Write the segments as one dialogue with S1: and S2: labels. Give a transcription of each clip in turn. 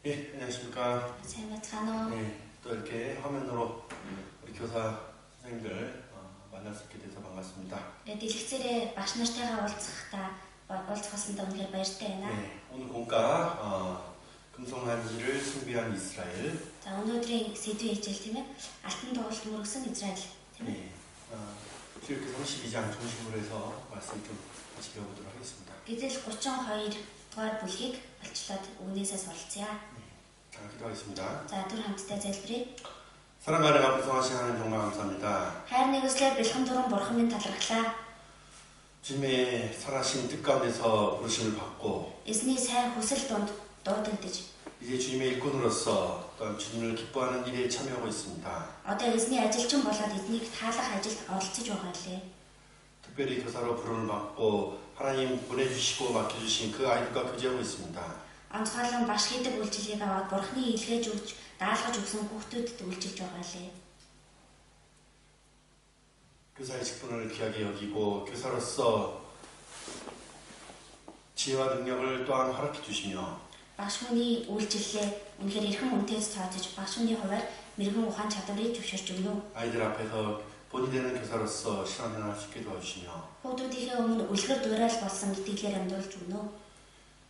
S1: 예, 안녕하십니까.
S2: 잘 맞잖아.
S1: 네, 또 이렇게 화면으로 우리 교사 선생님들 만날 수 있게 돼서 반갑습니다.
S2: дэлгэцээрээ багш нартайгаа уулзахтаа үнэхээр баяртай байна.
S1: 네, 오늘 공과 금송아지를 숭배한 이스라엘.
S2: За өнөөдрийн сэдвийн хичээл тийм ээ. Алтан тугалт мөргсөн Израиль тийм ээ.
S1: 출애굽기 32장 중심으로 해서 말씀 좀 같이 배워보도록 하겠습니다.
S2: Гэтэл 32 дугаар бүлгийг олчлоод өгнөөсөө суралцъя.
S1: 자, 기도하겠습니다.
S2: За түр хамтдаа залбирая.
S1: 사랑하는 금송아지 하나님 정말 감사합니다.
S2: хайрны өслөө бэлхэн дуран бурхан минь талархлаа.
S1: 주님의 선하신 뜻 가운데서 부르심을 받고
S2: Эзний сайн хүсэл донд дуудагдж
S1: 이제 주님의 일꾼으로서 또한 주님을 기뻐하는 일에 참여하고 있습니다.
S2: одоо эзний ажилчин болоод эзнийг таалах ажилд оролцож байгаа лээ.
S1: 특별히 교사로 부름을 받고 하나님 보내주시고 맡겨주신 그 아이들과 교제하고 있습니다.
S2: Онцгойлон баш хийдэг үйлчлэгийг аваад бурхны илгээж өгч даалгаж өгсөн хүүхдүүдэд үйлчилж байгаа лээ.
S1: 교사의 직분을 귀하게 여기고 교사로서 지혜와 능력을 또한 허락해 주시며
S2: Багш хүний үйлчлэлээ үнэхээр эрхэм үнэтэйс цаазж багш хүний хуваар мэрэгэн ухаан чадварыг зөвшөөрч өгнө.
S1: 아이들 앞에서 본이 되는 교사로서 신앙생활 할 수 있게 도와주시며
S2: Хүүхдүүдийнхээ өмнө үлгэр дуурайл болсон итгэлээр амьдруулж өгнө.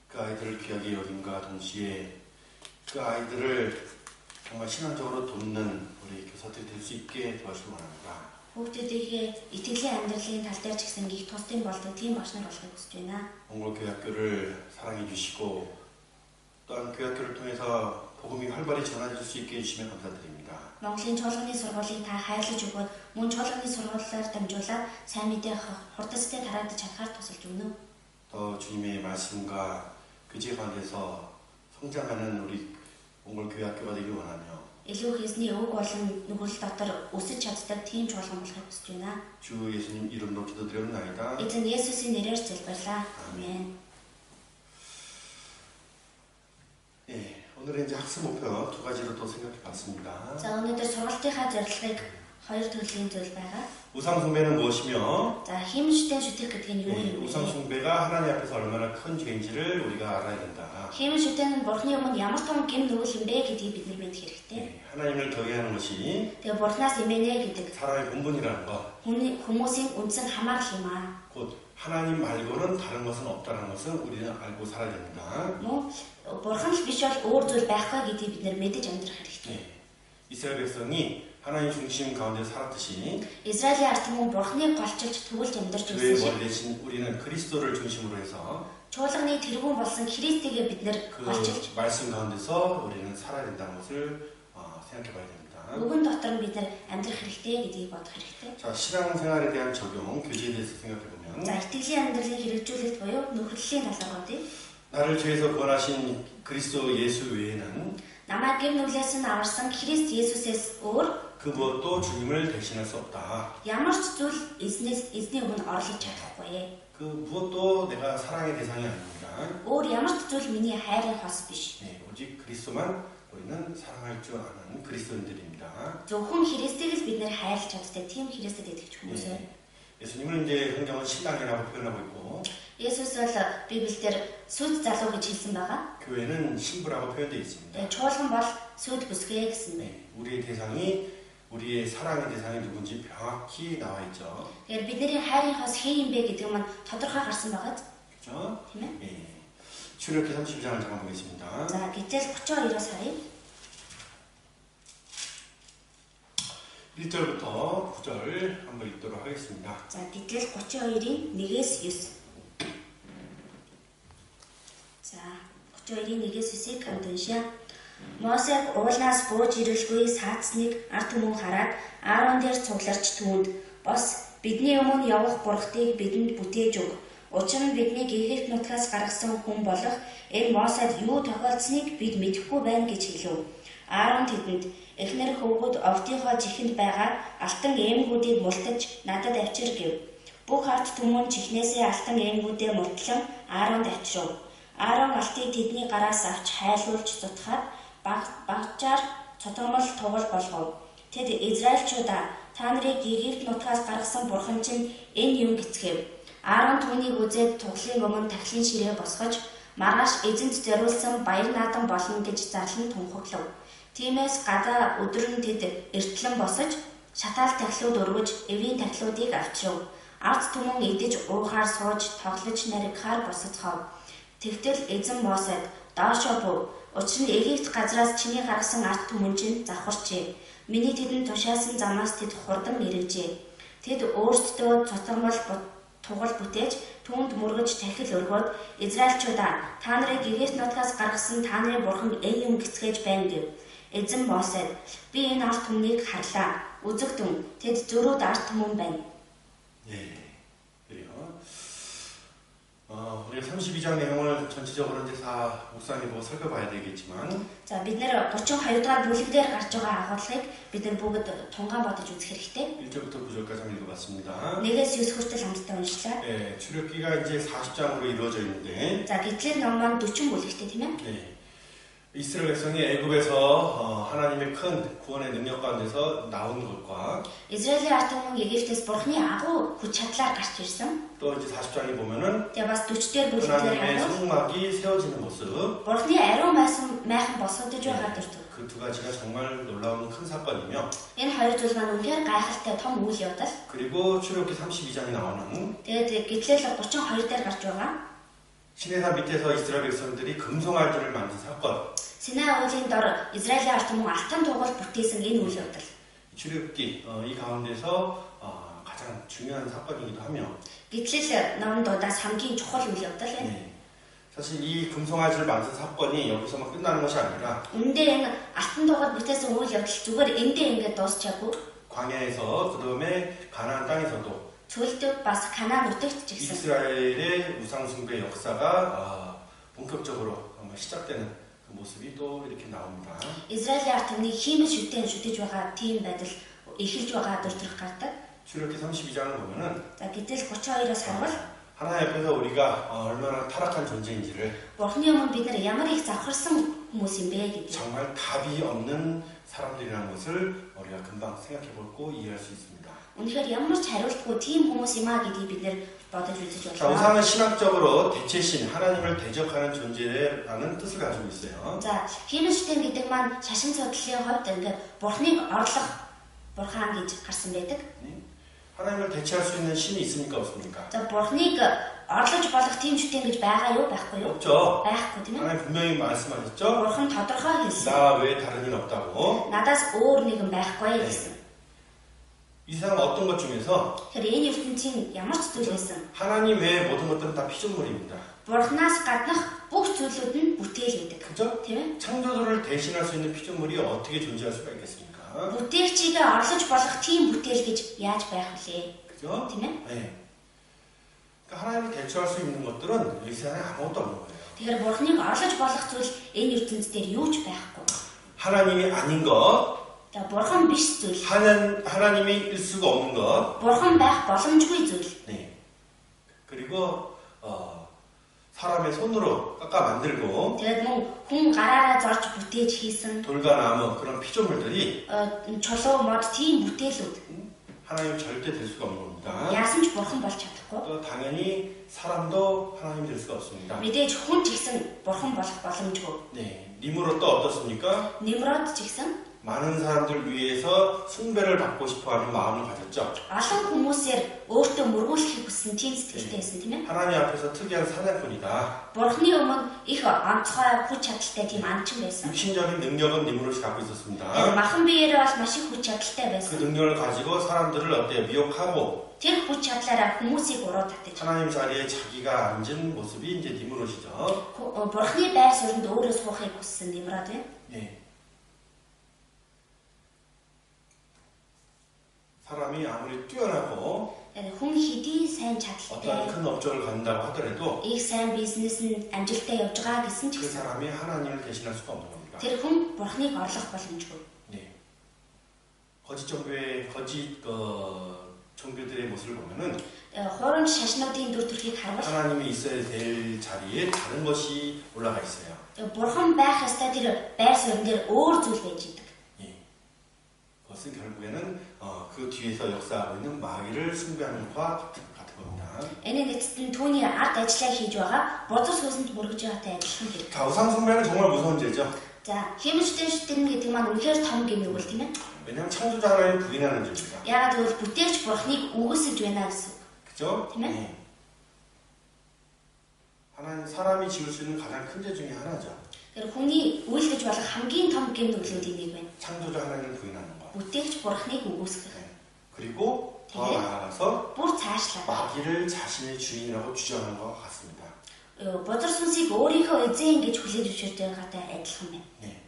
S1: 그 아이들을 귀하게 여김과 동시에 그 아이들을 정말 신앙적으로 돕는 우리 교사들이 될 수 있게 도와주시기 바랍니다.
S2: Хүүхдүүдийнхээ итгэлийн амьдралын тал дээр ч гэсэн их тусдын болдог тийм багш нар болохыг хүсэж байна.
S1: 몽골교회학교를 사랑해 주시고 또한 교회학교를 통해서 복음이 활발히 전해질 수 있게 해주시면 감사드립니다.
S2: Монголын чуулганы сургуулийг та хайрлаж өгөөд мөн чуулганы сургуулиар дамжуулаад сайн мэдээ хурдцтай тараадж чадхаар тусалж өгнө.
S1: 더 주님의 말씀과 교제 가운데서 성장하는 우리 몽골교회학교가 되길 원하며
S2: Илүү их эзний үг болон нүгэл дотор өсөж чаддаг тийм чуулган болохыг хүсэж байна.
S1: 주 예수님 이름으로 기도드렸나이다.
S2: Эзэн Есүсийн нэрээр залбирлаа. Амен.
S1: 네, 오늘은 이제 학습 목표 두 가지로 또 생각해 봤습니다.
S2: За өнөөдөр сургалтынхаа зорилгыг хоёр төрлийн зүйл байгаа.
S1: 우상 숭배는 무엇이며
S2: За химштэй шүтэх гэдэг нь юу
S1: 네,
S2: юм
S1: 우상
S2: бэ?
S1: 숭배가 하나님 앞에서 얼마나 큰 죄인지를 우리가 알아야 된다.
S2: Хим шүтэн нь бурхны өмнө ямар том гин нүгэл юм бэ гэдгийг бид нар мэдэх хэрэгтэй.
S1: 네, 하나님을 경외하는 것이
S2: Тэгээ бурхнаас имэнэ гэдэг
S1: 사람의 본분이라는 것.
S2: хүмүүсийн үндсэн хамаарал юм аа.
S1: 곧 하나님 말고는 다른 것은 없다는 것은 우리는 알고 살아야 됩니다.
S2: Мөн бурхан л биш бол өөр зүйл байхгүй гэдгийг бид нар мэдэж амьдрах хэрэгтэй.
S1: 네, 이스라엘 백성이 하나님 중심 가운데 살았듯이
S2: Израилийн ард түмэн бурхныг голчилж төгөлж амьдарч
S1: 교회의
S2: байсан
S1: 머리
S2: шиг
S1: 대신 우리는 그리스도를 중심으로 해서
S2: чуулганы тэргүүн болсон Христэгээ бид нар
S1: 그
S2: голчилж
S1: 말씀 가운데서 우리는 살아야 된다는 것을 생각해 봐야 됩니다.
S2: үгэн дотор нь бид нар амьдрах хэрэгтэй гэдгийг бодох хэрэгтэй.
S1: 자, 신앙생활에 대한 적용, 교제에 대해서 생각해 보면
S2: За итгэлийн амьдралын хэрэгжүүлэлт буюу нөхөрлөлийн талбаруудыг
S1: 나를 죄에서 구원하신 그리스도 예수 외에는
S2: намайг гэм нүглээс нь аварсан Христ Есүсээс өөр
S1: 그 무엇도 주님을 대신할 수 없다.
S2: ямар ч зүйл эзний өмнө орлож чадахгүй.
S1: 그 무엇도 내가 사랑의 대상이 아닙니다.
S2: Өөр ямар ч зүйл миний хайрын хос биш.
S1: 네, 오직 그리스도만 우리는 사랑할 줄 아는 그리스도인들입니다.
S2: Зөвхөн Христийг л бид нэр хайрлаж чаддаг тийм Христэд итгэж хүмүүсээ.
S1: 예수님은 이제 성경은 신랑이라고 표현하고 있고
S2: Есүс бол Библиэлд сүд залуу гэж хэлсэн байгаа.
S1: 교회는 신부라고 표현되어 있습니다.
S2: Тэгээ чуулган бол сүд бүсгээ гэсэн байна.
S1: 네, 우리의 대상이 우리의 사랑의 대상이 누군지 명확히 나와 있죠.
S2: Тэгэхээр бидний хайрын хос хин юм бэ гэдэг нь тодорхой гарсан байгаа.
S1: 그렇죠?
S2: Тийм ээ.
S1: 예. 출애굽기 32장을 잠깐 보겠습니다.
S2: За гэтэл 32-оос харъя.
S1: 1절부터 9절 한번 읽도록 하겠습니다.
S2: За гэтэл 32-ийн 1-9. За 32-ийн 1-9-ийг хамт уншъя. Мосег уулнаас бууж ирэлгүй саацныг ард түмэн хараад Аарон дээр цугларч түүнд бос бидний өмнө явах бурхтыг бидэнд бүтээж өг. Учир нь биднийг Египт нутгаас гаргасан хүн болох энэ Мосед юу тохиолдсныг бид мэдэхгүй байна гэж хэлв. Аарон тэдэнд эхнэр хөвгүүд овдынхоо чихэнд байгаа алтан ээмгүүдийг мултаж надад авчир гэв. Бүх ард түмэн чихнээсээ алтан ээмгүүдээ мултлан Ааронд авчирв. Аарон алтыг тэдний гараас авч хайлуулж цутгаад багжаар цотомол тугал болгов. Тэд Израильчуудаа та нарыг Египт нутгаас гаргасан бурхан чинь энэ юм гэцгээв. Аарон түүнийг үзээд туглын өмнө тахлын ширээ босгож Маргааш эзэнт зориулсан баяр наадам болно гэж зарлан тунхаглав. Тиймээс гадаа өдөр нь тэд эртлэн босож, шатаал тахлууд өргөж, эвийн тахлуудыг авчрав. Ард түмэн идэж, уухаар сууж, тоглож наригхаар босцохов. Тэгтэл эзэн Мосед доошоо був. Учир нь Египт газраас чиний гаргасан ард түмэн чинь завхарчээ. Миний тэдэнд тушаасан замаас тэд хурдан эргэжээ. Тэд өөрсдөө цутгамал тугал бүтээж, түүнд мөргөж тахил өргөөд Израильчуудаа та нарыг Египт нутгаас гаргасан та нарын бурхан эн юм гэцгээж байна гэв. Эзэн Мосед би энэ ард түмнийг харлаа. Үзэгдэн тэд зөрүүд ард түмэн байна.
S1: 네, 그래요. 우리가 32장 내용을 전체적으로 이제 다 목사님이 보고 살펴봐야 되겠지만,
S2: За бид нэр 32 дугаар бүлэг дээр гарч байгаа агуулгыг бид нар бүгд тунгаан бодож үзэх хэрэгтэй.
S1: 1절부터 9절까지 한번 읽어봤습니다.
S2: 1-9 хүртэл хамтдаа уншлаа.
S1: 네, 출애굽기가 이제 40장으로 이루어져 있는데,
S2: За гэтэл ном маань 40 бүлэгтэй тийм ээ.
S1: 네, 이스라엘 백성이 애굽에서 하나님의 큰 구원의 능력 가운데서 나온 것과
S2: Израилийн ард түмэн Египтээс бурхны агуу хүч чадлаар гарч ирсэн.
S1: 또 이제 40장에 보면은
S2: Тэгээ бас 40 дээр бүлэгтээр
S1: 하나님의
S2: харах
S1: 성막이 세워지는 모습,
S2: бурхны ариун майхан босгодож байгаа дуртай.
S1: 그 두 가지가 정말 놀라운 큰 사건이며,
S2: Энэ хоёр зүйл маань үнэхээр гайхалтай том үйл явдал.
S1: 그리고 출애굽기 32장에 나오는
S2: Тэгээд гэтэл 32 дээр гарч байгаа
S1: 시내산 밑에서 이스라엘 백성들이 금송아지를 만든 사건,
S2: Синай уулын дор Израилийн ард түмэн алтан тугал бүтээсэн энэ үйл явдал.
S1: 출애굽기 이 가운데서 가장 중요한 사건이기도 하며,
S2: Гэтэл ном дудаас хамгийн чухал үйл явдал байна.
S1: 네, 사실 이 금송아지를 만든 사건이 여기서만 끝나는 것이 아니라
S2: Үндэ энэ алтан тугал бүтээсэн үйл явдал зүгээр эндээ ингээд дуусчаагүй.
S1: 광야에서 그 다음에 가나안 땅에서도
S2: Цөлдөө бас Канаан нутагт ч гэсэн
S1: 이스라엘의 우상숭배 역사가 본격적으로 시작되는 그 모습이 또 이렇게 나옵니다.
S2: Израилийн ард түмнийг хиймэл шүтэж байгаа тийм байдал эхэлж байгаа дуртрах гардаг.
S1: 출애굽기 32장을 보면은
S2: За гэтэл 32-оос харвал
S1: 하나님 앞에서 우리가 얼마나 타락한 존재인지를,
S2: Бурхны өмнө бид нар ямар их завхарсан хүмүүс юм бэ гэдэг.
S1: 정말 답이 없는 사람들이라는 것을 우리가 금방 생각해보고 이해할 수 있습니다.
S2: Үнэхээр ямар ч хариултгүй тийм хүмүүс юм аа гэдгийг бид нар бодож үзэж
S1: 자,
S2: байна.
S1: 우상은 신학적으로 대체신, 하나님을 대적하는 존재라는 뜻을 가지고 있어요.
S2: За хиймэл шүтэн гэдэг маань шашин судлалын хувьд ингээд Бурхныг орлох бурхан гэж гарсан байдаг.
S1: 하나님을 대체할 수 있는 신이 있습니까, 없습니까?
S2: За Бурхныг орлож болох тийм шүтэн гэж байгаа юу байхгүй юу?
S1: 없죠.
S2: Байхгүй тийм ээ.
S1: 하나님 분명히 말씀하셨죠.
S2: Бурхан тодорхой хэлсэн.
S1: 나 외에 다른 일 없다고.
S2: Надаас өөр нэгэн байхгүй гэсэн.
S1: 이 세상 어떤 것 중에서
S2: Тэгэхээр энэ ертөнцийн ямар ч зүйл байсан.
S1: 하나님 외의 모든 것들은 다 피조물입니다.
S2: Бурханаас гаднах бүх зүйлүүд нь бүтээл гэдэг.
S1: 그죠?
S2: Тийм ээ.
S1: 창조주를 대신할 수 있는 피조물이 어떻게 존재할 수가 있겠습니까?
S2: Бүтээгчийг орлож болох тийм бүтээл гэж яаж байх вүлээ?
S1: 그죠?
S2: Тийм ээ.
S1: 네. 그러니까 하나님을 대체할 수 있는 것들은 이 세상에 아무것도 없는 거예요.
S2: Тэгэхээр Бурхныг орлож болох зүйл энэ ертөнцийн дээр юу ч байхгүй.
S1: 하나님이 아닌 것,
S2: За Бурхан биш зүйл.
S1: 하나님이 일 수가 없는 것,
S2: Бурхан байх боломжгүй зүйл.
S1: 네. 그리고 사람의 손으로 깎아 만들고
S2: Тэгээд мөн хүн гараараа зорж бүтээж хийсэн
S1: 돌과 나무 그런 피조물들이
S2: чулуу мод тийм бүтээлүүд
S1: 하나님 절대 될 수가 없는 겁니다.
S2: яасан ч Бурхан болж чадахгүй.
S1: 또 당연히 사람도 하나님이 될 수가 없습니다.
S2: Мэдээж хүн ч гэсэн Бурхан болох боломжгүй.
S1: 네, 니므롯 또 어떻습니까?
S2: Нимрод ч гэсэн
S1: 많은 사람들 위해서 숭배를 받고 싶어하는 마음을 가졌죠.
S2: олон хүмүүсээр өөртөө мөргүүлэхийг хүссэн тийм сэтгэлтэй байсан тийм ээ.
S1: 하나님 앞에서 특이한 사냥꾼이다.
S2: Бурхны өмнө их онцгой хүч чадалтай тийм анчин байсан.
S1: 육신적인 능력은 니므롯이 갖고 있었습니다.
S2: Махан биеэрээ бол маш их хүч чадалтай
S1: 그
S2: байсан.
S1: 능력을 가지고 사람들을 어때요? 미혹하고
S2: Тэр хүч чадлаараа хүмүүсийг уруу татаж
S1: 하나님 자리에 자기가 앉은 모습이 이제 니므롯이죠.
S2: Бурхны байр суурьнд өөрөө суухыг хүссэн Нимрод байна.
S1: 예. 사람이 아무리 뛰어나고
S2: Хүн хэдий сайн
S1: 어떤
S2: чадalтай
S1: 큰 업적을 갖는다고 하더라도
S2: их сайн бизнесэнд амжилттай явж байгаа гэсэн ч
S1: 그
S2: гэсэн
S1: 사람이 하나님을 대신할 수가 없는 겁니다.
S2: тэр хүн Бурхныг орлох боломжгүй.
S1: 네. 거짓 종교들의 모습을 보면은
S2: Хуурын шашнуудын дүр төрхийг харвал
S1: 하나님이 있어야 될 자리에 다른 것이 올라가 있어요.
S2: Бурхан байх ёстой тэр байр суурин дээр өөр зүйл байж идэг.
S1: 예. 그것은 결국에는 그 뒤에서 역사하고 있는 마귀를 숭배하는 것과 같은 겁니다.
S2: Энэ эцэст нь түүний ард ажиллаа хийж байгаа бузар сүнсэнд мөргөж байгаатай адилхан хэрэг.
S1: 자, 우상 숭배는 정말 무서운 죄죠.
S2: За, хэмжтэн шүтэн гэдэг маань үнэхээр том гэмиг үл тийм ээ.
S1: 왜냐하면 창조자 하나님을 부인하는 죄입니다.
S2: Яагаад гэвэл бүтээгч бурхныг үгүйсэж байна гэсэн.
S1: 그죠?
S2: тийм ээ.
S1: 네. 하나님 사람이 지을 수 있는 가장 큰 죄 중에 하나죠.
S2: Тэр хүний үйлдэж болох хамгийн том гэм нүглүүдийн нэг байна.
S1: 창조자 하나님을 부인하는 거.
S2: бүтээгч бурхныг үгүйсгэх.
S1: 네. 그리고 더
S2: 네.
S1: 나아가서
S2: бүр цаашлаад
S1: 마귀를 자신의 주인이라고 주장하는 것 같습니다.
S2: бузар сүнсийг өөрийнхөө эзэн гэж хүлээж зөвшөөрж байгаатай адилхан байна.
S1: 네.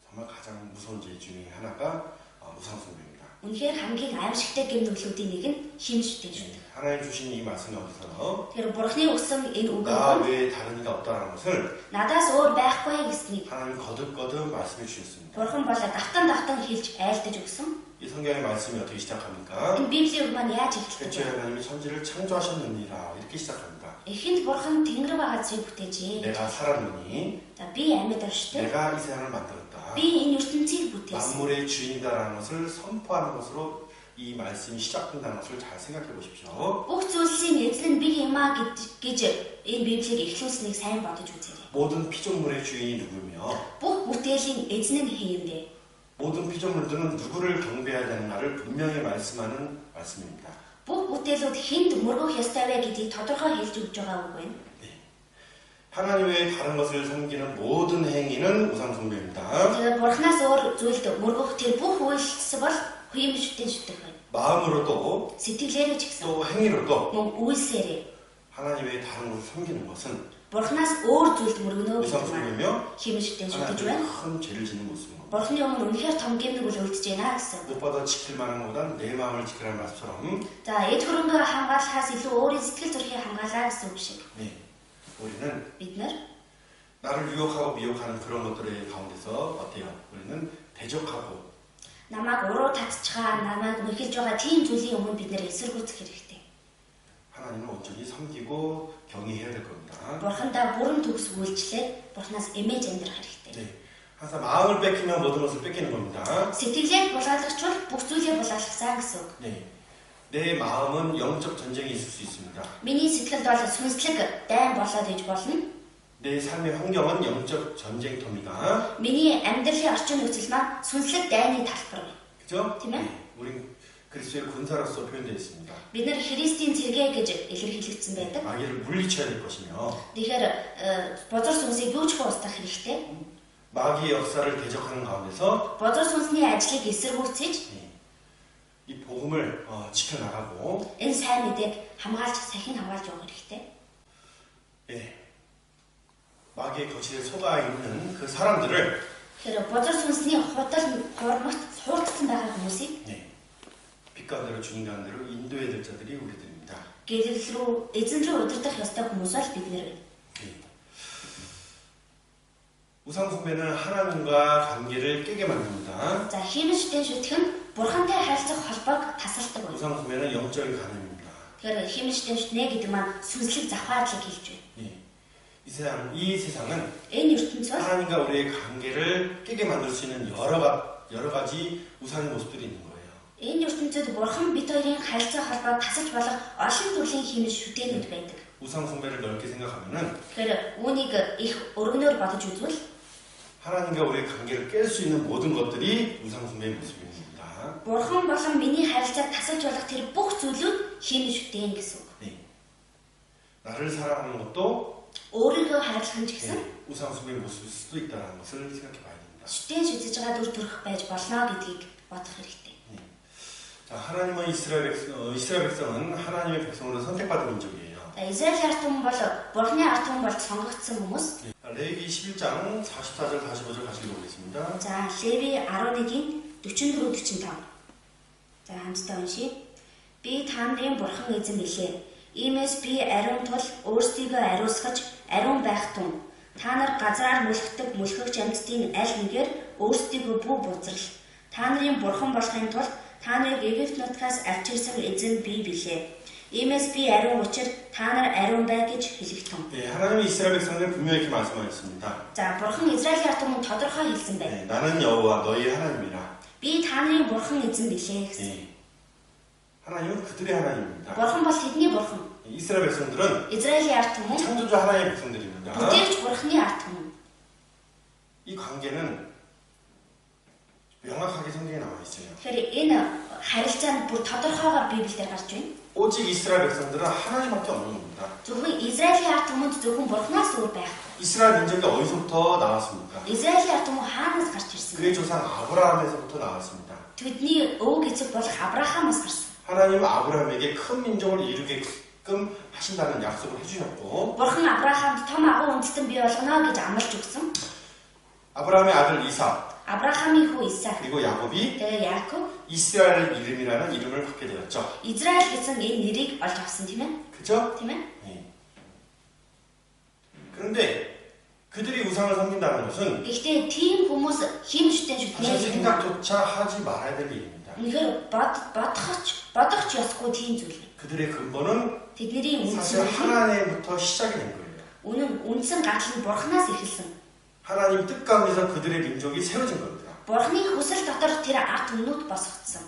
S1: 정말 가장 무서운 죄 중에 하나가 우상숭배입니다.
S2: Үнэхээр хамгийн аимшигтай гэм нүглүүдийн нэг нь химштэй шүү дээ.
S1: 하나님 주신 이 말씀이 어디서
S2: Тэр бурхны өгсөн энэ үг
S1: 나
S2: нь
S1: 외에 다른 이가 없다는 것을
S2: надаас өөр байхгүй гэснийг
S1: 하나님 거듭거듭 말씀해 주셨습니다.
S2: бурхан болоо давтан хэлж айлдаж өгсөн.
S1: 이 성경의 말씀이 어떻게 시작합니까?
S2: Энэ Библийн үг маань яаж эхэлдэг
S1: 태초에
S2: вэ?
S1: 하나님이 천지를 창조하셨느니라 이렇게 시작합니다.
S2: Эхэнд бурхан тэнгэр ба газрыг бүтээжээ.
S1: 내가 살았느니
S2: За би амьд орштой.
S1: 내가 이 세상을 만들었다.
S2: Би энэ ертөнцийг бүтээсэн.
S1: 만물의 주인이다라는 것을 선포하는 것으로 이 말씀이 시작된다는 것을 잘 생각해 보십시오.
S2: Бүх зүйлсийн эзэн нь би юм аа гэж энэ Библийг эхлүүлсэнийг сайн бодож үзээрэй.
S1: 모든 피조물의 주인이 누구며
S2: Бүх бүтээлийн эзэн нь хэн юм бэ?
S1: 모든 피조물들은 누구를 경배해야 되는가를 분명히 말씀하는 말씀입니다.
S2: Бүх бүтээлүүд хэнд мөргөх ёстой вэ гэдгийг тодорхой хэлж өгж байгаа үг байна.
S1: 하나님 외에 다른 것을 섬기는 모든 행위는 우상숭배입니다.
S2: Тэгээд бурхнаас өөр зүйлд мөргөх тэр бүх үйлс бол хуйм шүтэн шүтэх байна.
S1: 마음으로도
S2: Сэтгэлээрээ ч гэсэн
S1: 또 행위로도
S2: мөн үйлсээрээ
S1: 하나님 외에 다른 것을 섬기는 것은
S2: бурхнаас өөр зүйлд мөргөнөө гэдэг маань
S1: 우상숭배며
S2: хим шүтэн шүтэж байна.
S1: 하나님의 큰 죄를 짓는 모습입니다.
S2: Бурхны өмнө үнэхээр том гэмнэг үл үлдэж байна гэсэн.
S1: 무엇보다 지킬 만한 것보다 내 마음을 지키라는 말씀처럼
S2: За эд хөрөнгөө хамгаалахаас илүү өөрийн сэтгэл зүрхийг хамгаалаа гэсэн үг шиг.
S1: 네, 우리는
S2: Бид нар
S1: 나를 유혹하고 미혹하는 그런 것들의 가운데서 어때요? 우리는 대적하고
S2: намайг уруу татчихаа, намайг мэхэлж байгаа тийм зүйлийн өмнө бид нэр эсэргүүцэх хэрэгтэй.
S1: 하나님을 온전히 섬기고 경외해야 될 겁니다.
S2: Бурхандаа бүрэн төгс үйлчлээд Бурханаас эмээж амьдрах хэрэгтэй.
S1: 네, 항상 마음을 뺏기면 모든 것을 뺏기는 겁니다.
S2: Сэтгэлээ булгаалгачвал бүх зүйлээ булгаалгасан гэсэн үг.
S1: 네, 내 마음은 영적 전쟁이 있을 수 있습니다.
S2: Миний сэтгэлд бол сүнслэг дайн болоод иж болно.
S1: 내 삶의 환경은 영적 전쟁터입니다.
S2: Миний амьдралын орчин нөхцөл маань сүнслэг дайны талбар байна.
S1: 그죠?
S2: тийм ээ?
S1: 우린 그리스도의 군사로서 표현되어 있습니다.
S2: Бид нар Христийн цэргээ гэж илэрхийлэгдсэн байдаг.
S1: 마귀를 물리쳐야 될 것이며
S2: Тэгэхээр бузар сүнсийг юу ч устгах хэрэгтэй.
S1: 마귀의 역사를 대적하는 가운데서
S2: Бузар сүнсний ажлыг эсэргүүцэж
S1: 이 복음을 지켜나가고
S2: энэ сайн мэдээг хамгаалж сахин хамгаалж явах хэрэгтэй.
S1: 예, 마귀의 거칠에 속아 있는 그 사람들을
S2: Тэгэхээр бузар сүнсний хуурмагт хуурдсан байгаа хүмүүсийг
S1: 빛 가운데로 주님 가운데로 인도해야 될 자들이 우리들입니다.
S2: гэрэл рүү эзэн рүү удирдах ёстой хүмүүс бол бид нар байна.
S1: 우상 숭배는 하나님과 관계를 깨게 만듭니다.
S2: За химштэй шүтэх нь бурхантай харилцах холбоог тасалдаг байна.
S1: 우상 숭배는 영적인 간음입니다.
S2: Тэгэхээр химштэй шүтнэ гэдэг маань сүнслэг завхаадлыг хэлж байна.
S1: 이 세상은
S2: Энэ ертөнц бол
S1: 하나님과 우리의 관계를 깨게 만들 수 있는 여러 가지 우상의 모습들이 있는 거예요.
S2: энэ ертөнцид бурхан бид хоёрын харилцаа холбоог тасалж болох олон төрлийн химш шүтэнүүд байдаг.
S1: 우상 숭배를 넓게 생각하면은
S2: Тэгэхээр үүнийг их өргөнөөр бодож үзвэл
S1: 하나님과 우리의 관계를 깰 수 있는 모든 것들이 우상 숭배의 모습입니다.
S2: бурхан болон миний харилцааг тасалж болох тэр бүх зүйлүүд химш шүтэн гэсэн үг.
S1: 나를 사랑하는 것도
S2: өөрийгөө хайрлах нь ч гэсэн
S1: 우상 숭배의 모습일 수도 있다는 것을 생각해 봐야 됩니다.
S2: шүтэн шүтэж байгаа дүр төрх байж болно гэдгийг бодох хэрэгтэй.
S1: 자, 하나님은 이스라엘 백성은 하나님의 백성으로 선택받은 민족이에요.
S2: За Израиль ард түмэн бол бурхны ард түмэн болж сонгогдсон хүмүүс.
S1: 레위기 11장 44절 45절 같이 읽어보겠습니다.
S2: За Леви 11-ийн 44-45. За хамтдаа уншийе. Би та нарын бурхан эзэн билээ. Иймээс би ариун тул өөрсдийгөө ариусгаж ариун байх тун. Та нар газраар мүлхдэг мүлхэгч амьтдын аль нэгээр өөрсдийгөө бүү бузрал. Та нарын бурхан болохын тулд та нарыг Египт нутгаас авчирсан эзэн би билээ. Иймээс би ариун учир та нар ариун бай гэж хэлэх тун.
S1: 하나님이 이스라엘 백성을 분명히 이렇게 말씀하셨습니다.
S2: За бурхан Израилийн ард түмэнд тодорхой хэлсэн байна.
S1: 나는 여호와 너희 하나님이라.
S2: Би та нарын бурхан эзэн билээ гэсэн.
S1: 하나님은 그들의 하나님입니다.
S2: Бурхан бол тэдний бурхан.
S1: 이스라엘 백성들은
S2: Израилийн ард түмэн
S1: 창조주 하나님의 백성들입니다.
S2: бүтээгч бурханы ард түмэн.
S1: 이 관계는 명확하게 성경에 나와 있어요.
S2: Тэгэхээр энэ харилцаа нь бүр тодорхойгоор Библиэлд гарч байна.
S1: 오직 이스라엘 백성들은 하나님밖에 없는 겁니다.
S2: Зөвхөн Израилийн ард түмэнд зөвхөн бурханаас өөр байх.
S1: 이스라엘 민족이 어디서부터 나왔습니까?
S2: Израилийн ард түмэн хаанаас гарч ирсэн бэ?
S1: 그의 조상 아브라함에서부터 나왔습니다.
S2: Тэдний өвөг эцэг болох Авраамаас гарсан.
S1: 하나님은 아브라함에게 큰 민족을 이루게끔 하신다는 약속을 해주셨고,
S2: Бурхан Авраамд том агуу үндэстэн бий болгоно гэж амлаж өгсөн.
S1: 아브라함의 아들 이삭
S2: Авраамийн хүү Исаак,
S1: 그리고 야곱이
S2: тэгээ Яаков,
S1: 이스라엘 이름이라는 이름을 받게 되었죠.
S2: Израиль гэсэн энэ нэрийг олж авсан тийм ээ?
S1: 그죠?
S2: Тийм ээ?
S1: 네. 그런데 그들이 우상을 섬긴다는 것은
S2: Гэхдээ тийм хүмүүс хийм шүтэн
S1: 사실
S2: шүтнээ
S1: 생각조차 하지 말아야 될 일입니다.
S2: үнэхээр бодохч ёсгүй тийм зүйл.
S1: 그들의 근본은
S2: Тэдний
S1: 사실
S2: үндсэн
S1: 하나님부터 시작이 된 거예요.
S2: үндсэн гатал нь бурханаас эхэлсэн.
S1: 하나님 뜻 가운데서 그들의 민족이 세워진 겁니다.
S2: Бурханы хүсэл дотор тэр ард түмнүүд босгдсон.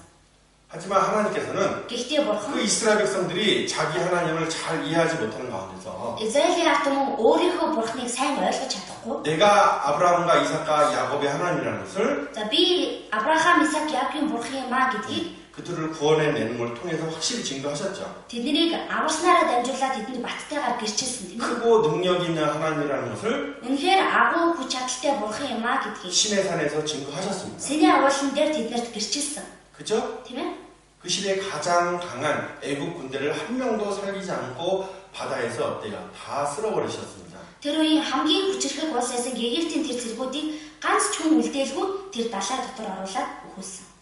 S1: 하지만 하나님께서는
S2: Гэхдээ
S1: 그
S2: бурхан
S1: 이스라엘 백성들이 자기 하나님을 잘 이해하지 못하는 가운데서
S2: Израилийн ард түмэн өөрийнхөө бурханыг сайн ойлгож чадахгүй.
S1: 내가 아브라함과 이삭과 야곱의 하나님이라는 것을
S2: За би Авраам, Исаак, Яаковын бурхан юм а гэдгийг
S1: 그들을 구원해내는 걸 통해서 확실히 증거하셨죠.
S2: тэднийг аварснараа дамжуулаад тэдэнд баттайгаар гэрчилсэн тийм ээ.
S1: 크고 능력 있는 하나님이라는 것을
S2: Үнэхээр агуу хүч чадалтай бурхан юм а гэдгийг
S1: 신의 산에서 증거하셨습니다.
S2: Синий агуулсан дээр тэднэрт гэрчилсэн.
S1: 그죠?
S2: Тийм ээ?
S1: 그 시대에 가장 강한 애국 군대를 한 명도 살리지 않고 바다에서 어때요? 다 쓸어버리셨습니다.
S2: Тэр үеийн хамгийн хүчирхэг улс байсан Египтийн тэр зэргүүдийг ганц ч хүн үлдээлгүй тэр далай дотор оруулаад өгүүлсэн.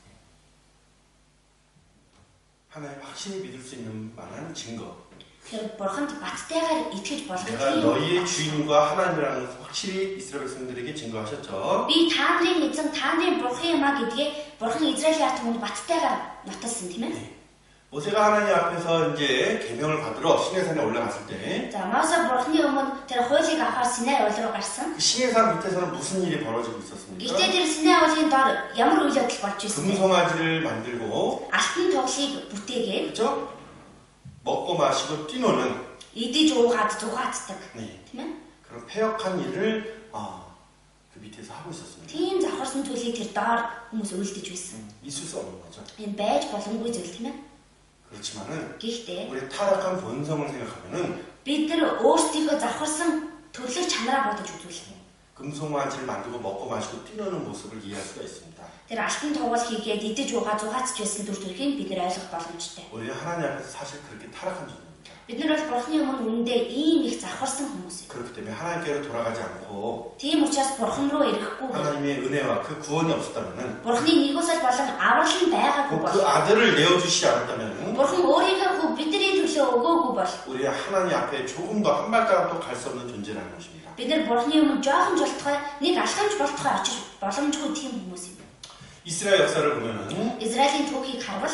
S1: 하나님 확신히 믿을 수 있는 만한 증거.
S2: Тэр бурханд баттайгаар итгэж болох
S1: 내가
S2: тийм
S1: 너희의 주인과 하나님이라는 것을 확실히 이스라엘 백성들에게 증거하셨죠.
S2: би та нарын эзэн та нарын бурхан юм а гэдгээ бурхан Израилийн ард түмэнд баттайгаар нотолсон тийм ээ.
S1: 모세가 하나님 앞에서 이제 계명을 받으러 시내산에 올라갔을 때
S2: За Мосе бурханы өмнө тэр хуулийг авахар Синай уул руу гарсан.
S1: 그 시내산 밑에서는 무슨 일이 벌어지고 있었습니까?
S2: Гэхдээ тэр Синай уулын дор ямар үйл явдал болж ирсэн бэ?
S1: 금송아지를 만들고
S2: Алтан тоглыг бүтээгээд
S1: 그렇죠? 먹고 마시고 뛰노는
S2: идэж уугаад зугаацдаг.
S1: 네,
S2: Тийм ээ?
S1: 그런 패역한 일을 그 밑에서 하고 있었습니다.
S2: Тийм завхарсан зүйлийг тэр доор хүмүүс үйлдэж байсан.
S1: 있을 수 없는 거죠.
S2: Энэ байж боломгүй зүйл тийм ээ?
S1: 그렇지만은
S2: Гэхдээ
S1: 우리 타락한 본성을 생각하면은
S2: бид нар өөрсдийнхөө завхарсан төрлөг чанараа бодож үзвэл
S1: 금송아지를 만들고 먹고 마시고 뛰노는 모습을 이해할 수가 있습니다.
S2: тэр алтан тугал хийгээд идэж уугаа зугаацж байсан төр төрхийг бид нар ойлгох боломжтой.
S1: 우리는 하나님 앞에서 사실 그렇게 타락한 존재입니다.
S2: Бид нар бол бурхны өмнө үнэндээ ийм их завхарсан хүмүүс.
S1: 그렇기 때문에 하나님께로 돌아가지 않고
S2: Тийм учраас бурхан руу ирэхгүй
S1: 하나님의 은혜와 그 구원이 없었다면은
S2: бурхны нэгүсэл болон аврал нь байгаагүй
S1: 그
S2: бол
S1: 아들을 내어주시지 않았다면은
S2: бурхан өөрийнхөө хүү бидний төлөө өгөөгүй бол
S1: 우리 하나님 앞에 조금 더 한 발자국도 갈 수 없는 존재라는 것입니다.
S2: бид нар бурхны өмнө жоохон жолтгой нэг алхамж болтгой очиж боломжгүй тийм хүмүүс юм.
S1: 이스라엘 역사를 보면은
S2: Израилийн түүхийг харвал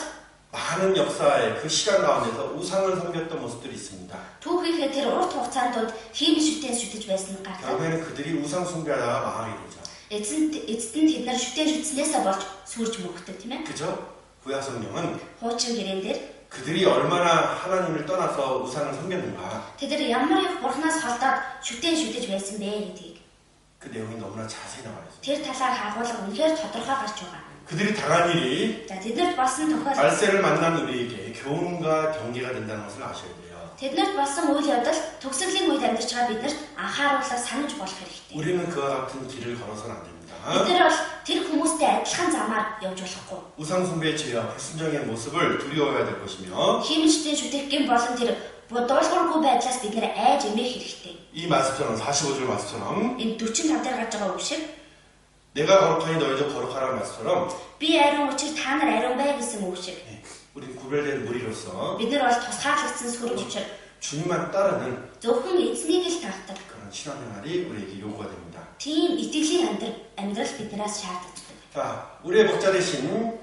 S1: 많은 역사의 그 시간 가운데서 우상을 섬겼던 모습들이 있습니다.
S2: түүхийнхээ тэр урт хугацаанд донд хийм шүтэн шүтэж байсан нь гардаг.
S1: 결국에는 그들이 우상 숭배하다가 망하게 되죠.
S2: Эцэст нь тэд нар шүтэн шүтснээсээ болж сүрж мөгдөг тийм ээ.
S1: 그죠? 구약 성경은
S2: Хуучин гэрэн дээр
S1: 그들이 얼마나 하나님을 떠나서 우상을 섬겼는가
S2: тэд нар ямар их бурхнаас холдоод шүтэн шүтэж байсан бэ гэдгийг
S1: 그 내용이 너무나 자세히 나와 있어요.
S2: тэр талаар хагуулга үнэхээр тодорхой гарч байгаа.
S1: 그들이 당한 일이
S2: За тэднэрт болсон тохиолдол
S1: 말세를 만난 우리에게 교훈과 경계가 된다는 것을 아셔야 돼요.
S2: тэднэрт болсон үйл явдал төгсгөлийн үед амьдарч байгаа биднэрт анхааруулаад санаж болох хэрэгтэй.
S1: 우리는 그와 같은 길을 걸어서는 안 됩니다.
S2: Бид нар бол тэр хүмүүстэй адилхан замаар явж болохгүй.
S1: 우상 숭배의 죄와 불순종의 모습을 두려워해야 될 것이며
S2: Хиймжтэй шүтгэн болон тэр дуулуургүй байдлаас бид нар айж эмээх хэрэгтэй.
S1: 이 말씀처럼 45절 말씀처럼
S2: Энэ 45 дээр гарч байгаа үг шиг
S1: 내가 거룩하니 너희도 거룩하라는 말씀처럼
S2: би ариун учир та нар ариун бай гэсэн үг шиг
S1: 우린 구별된 무리로서
S2: бид нар бол тусгаарлагдсан сүрэг учир
S1: 주님만 따르는
S2: зөвхөн эзнийг л тагдаг.
S1: 그런 신앙생활이 우리에게 요구가 됩니다.
S2: Тийм итгэлийн амьдрал биднээс шаарддаг.
S1: 자, 우리의 목자 되신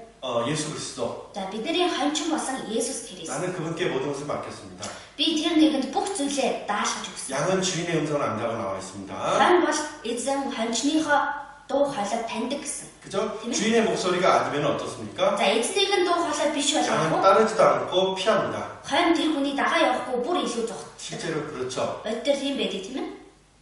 S1: 예수 그리스도
S2: За бидний хончин болсон Есүс Христ.
S1: 나는 그분께 모든 것을 맡겼습니다.
S2: Би тэр нэгэнд бүх зүйлээ даашгаж өгсөн.
S1: 양은 주인의 음성을 안다고 나와 있습니다.
S2: Хан бол эзэн хончныхоо дуу хоолой таньдаг гэсэн.
S1: 그죠? 주인의 목소리가 아니면 어떻습니까?
S2: За эзнийх нь дуу хоолой биш
S1: 그냥
S2: болгохгүй
S1: 따르지도 않고 피합니다.
S2: хойно тэр хүний дагаа явахгүй бүр илүү зогтдаг.
S1: 실제로 그렇죠.
S2: Өдөр тийм байдаг тийм ээ.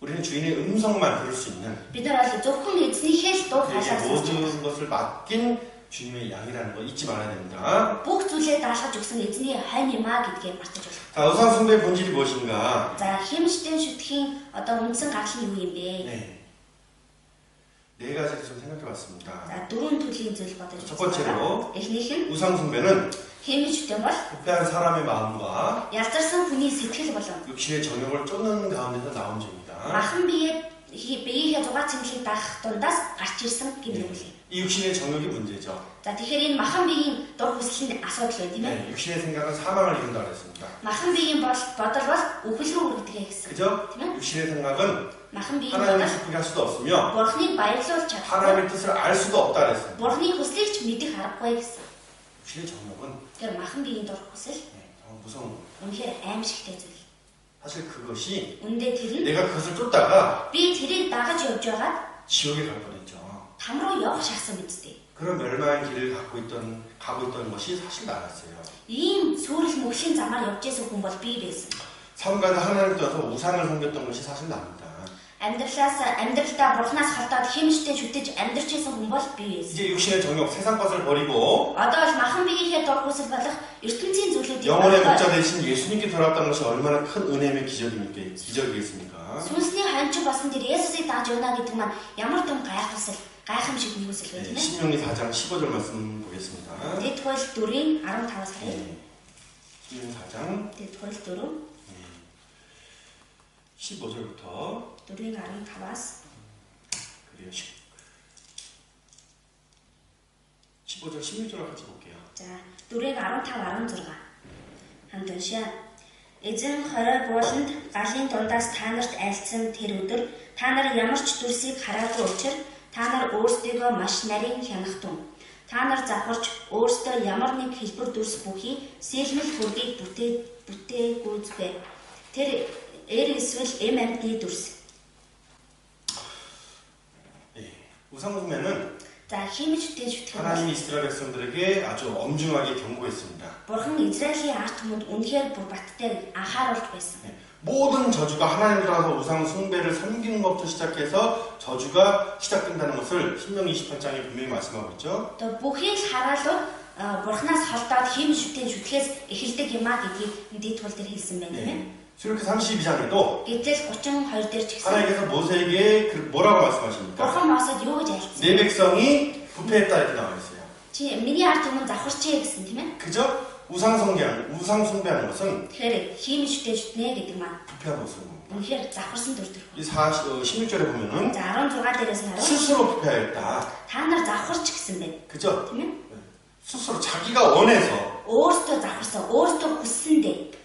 S1: 우리는 주인의 음성만 들을 수 있는
S2: Бид нар бол зөвхөн эзнийхээ л дуу
S1: 그에게
S2: хоолойг сонсож байгаа.
S1: 모든 것을 맡긴 주님의 양이라는 거 잊지 말아야 됩니다.
S2: Бүх зүйлээ даалгаж өгсөн эзний хойно юм аа гэдгийг мартаж болох.
S1: 자, 우상 숭배의 본질이 무엇인가?
S2: За хэмжтэн шүтгэхийн одоо үндсэн гарал нь юу юм бэ?
S1: 네. 네 가지를 좀 생각해 봤습니다.
S2: За дөрвөн төрлийн зүйл бодож
S1: 첫 번째로
S2: эхнийх нь
S1: 우상 숭배는
S2: хэмж шүтэн бол
S1: 부패한 사람의 마음과
S2: ялзарсан хүний сэтгэл болон
S1: 육신의 정욕을 쫓는 가운데서 나온 죄입니다.
S2: махан биеийнхээ зугаа цэмлийг даах дундаас гарч ирсэн гэмээр үлээ.
S1: 이 육신의 정욕이 문제죠.
S2: За тэгэхээр энэ махан биеийн дур хүсэл нь асуудал байна тийм ээ.
S1: 네, 육신의 생각은 사망을 이룬다 그랬습니다.
S2: 마хан биеийн бодол бол үхэл рүү хүргэдэг гэсэн.
S1: 그죠? 육신의 생각은
S2: 마хан биеийн
S1: 하나님을
S2: бодол
S1: 기쁘게 할 수도 없으며
S2: бурхныг баярлуулж чадахгүй.
S1: 하나님의 뜻을 알 수도 없다 그랬습니다.
S2: бурхны хүслийг ч мэдэх аргагүй гэсэн.
S1: 육신의 정욕은
S2: Тэгэхээр махан биеийн дур хүсэл
S1: 정말 무서운 거예요.
S2: үнэхээр аимшигтай зүйл.
S1: 사실 그것이
S2: Үндэ тэр нь
S1: 내가 그것을 쫓다가
S2: би тэрийг дагаж явж байгаад
S1: 지옥에 갈 뻔했죠.
S2: там руу явах шахсан мэдтэй.
S1: 그런 멸망의 길을 가고 있던 것이 사실 나였어요.
S2: Ийм сүрэл мөхлийн замаар явж исэн хүн бол би байсан.
S1: 삶과는 하나님 떠서 우상을 섬겼던 것이 사실 납니다.
S2: амьдралдаа бурхнаас холдоод хэмжтэй шүтэж амьдарч исэн хүн бол би байсан.
S1: 이제 육신의 정욕, 세상 것을 버리고
S2: Одоо бол махан биеийнхээ дур хүсэл болох ертөнцийн зүйлүүдийг
S1: 영혼의 목자 되신 예수님께 돌아왔다는 것이 얼마나 큰 은혜의 기적이겠습니까?
S2: сүнсний хонч болсон тэр Есүсийг дааж явна гэдэг маань ямар том гайхамшиг нэгүсэл вэ тийм ээ.
S1: 신명기 4장 15절 말씀 보겠습니다.
S2: Дэд хууль 4-ийн 15-аас харъя.
S1: 신명기 4장
S2: Дэд хууль 4
S1: 15절부터
S2: 4-ийн 15-аас
S1: 그래요. 15절 16절을 같이 볼게요.
S2: за 4-ийн 15 16 хамт уншаа. Эзэн хорой бууланд галын дундаас та нарт айлцсан тэр өдөр та нар ямар ч дүрсийг хараагүй учраас та нар өөрсдийгөө маш нарийн хянахтун. Та нар завхарч өөрсдөө ямар нэг хэлбэр дүрс бүхий сэлмэл хөргийг бүтээгүйцгээ. Тэр эсвэл эм амьтны дүрс.
S1: 우상 숭배는
S2: За химичтэй шүтгэх.
S1: 하나님 이스라엘 백성들에게 아주 엄중하게 경고했습니다.
S2: Бурхан Израилийн ард түмэнд үнэхээр бүр баттай анхааруулж байсан.
S1: 모든 저주가 하나님 들어가서 우상 숭배를 섬기는 것부터 시작해서 저주가 시작된다는 것을 신명기 28장에 분명히 말씀하고 있죠.
S2: Тэгээ бүхий л хараалууд бурхнаас холдоод химичтэй шүтгэхээс эхэлдэг юм а гэдгийг дэд тул дээр хэлсэн байна тийм ээ.
S1: 출애굽기 32장에도
S2: Гэтэл 32 дээр ч гэсэн
S1: 하나님께서 모세에게 뭐라고 말씀하십니까?
S2: Бурхан Мосед юу гэж айлцсан?
S1: 내 백성이 부패했다 이렇게 나와 있어요.
S2: Чи миний ард түмэн завхарчээ гэсэн тийм ээ.
S1: 그죠? 우상 숭배하는 것은
S2: Тэгэхээр химичтэй шүтнэ гэдэг маань
S1: 부패한 모습입니다.
S2: үнэхээр завхарсан дүр төрх.
S1: 이 16절에 보면은
S2: За 16 дээрээс нь харав.
S1: 스스로 부패하였다.
S2: Та нар завхарч гэсэн байна.
S1: 그죠?
S2: Тийм ээ.
S1: 스스로 자기가 원해서
S2: Өөртөө завхарсан, өөртөө хүссэндээ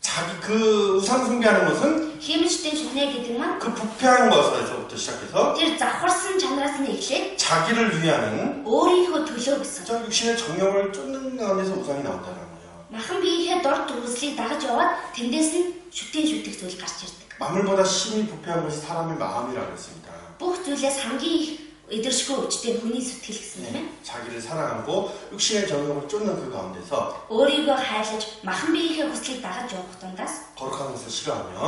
S1: 자기 그 우상 숭배하는 것은
S2: химичтэй шүтнэ гэдэг маань
S1: 그 부패한 것에서부터 시작해서
S2: тэр завхарсан чанараас нь эхлээд
S1: 자기를 위하는
S2: өөрийнхөө төлөө гэсэн.
S1: 저 육신의 정욕을 쫓는 가운데서 우상이 나온다는 거예요.
S2: Махан биеийнхээ дорд хүслийг дагаж яваад тэндээс нь шүтэх зүйл гарч ирдэг.
S1: 만물보다 심히 부패한 것이 사람의 마음이라고 했습니다.
S2: Бүх зүйлээс хамгийн их эдэршгүй өвчтэй хүний сэтгэл гэсэн юм ээ.
S1: 자기를 사랑하고 육신의 정욕을 쫓는 그 가운데서
S2: Өөрийгөө хайрлаж махан биеийнхээ хүслийг дагаж явах дундаас
S1: 거룩한 것을 싫어하며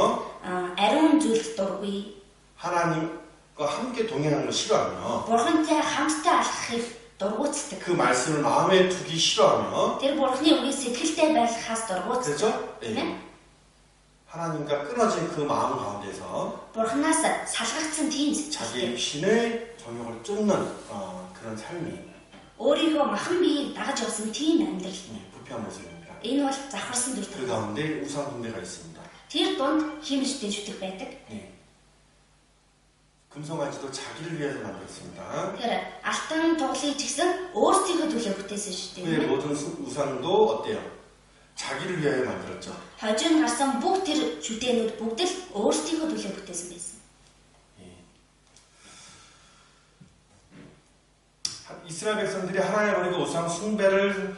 S2: ариун зүйлд дургүй,
S1: 하나님과 함께 동행하는 걸 싫어하며
S2: бурхантай хамтдаа алхахыг дургуутдаг.
S1: 그 말씀을 마음에 두기 싫어하며
S2: Тэр бурхны үгийг сэтгэлдээ байлгахаас дургуутдаг.
S1: 그렇죠?
S2: Тийм ээ.
S1: 하나님과 끊어진 그 마음 가운데서
S2: Бурханаас салгагдсан тийм
S1: 자기
S2: сэтгэл.
S1: 육신의 정욕을 쫓는 그런 삶이
S2: өөрийгөө махан биеийг дагаж явсан тийм амьдрал.
S1: 부패한 모습입니다.
S2: Энэ бол завхарсан дүр
S1: 그
S2: төрх.
S1: 가운데 우상 숭배가 있습니다.
S2: Тэр дунд химжтэй шүтэх байдаг.
S1: 금송아지도 자기를 위해서 만들었습니다.
S2: Тэгэхээр алтан туглыг ч гэсэн өөрсдийнхөө төлөө бүтээсэн шүү дээ.
S1: 그의 모든 우상도 어때요? 자기를 위하여 만들었죠.
S2: Хожим гарсан бүх тэр шүтээнүүд бүгд л өөрсдийнхөө төлөө бүтээсэн байсан.
S1: 이스라엘 백성들이 하나님을 버리고 우상 숭배를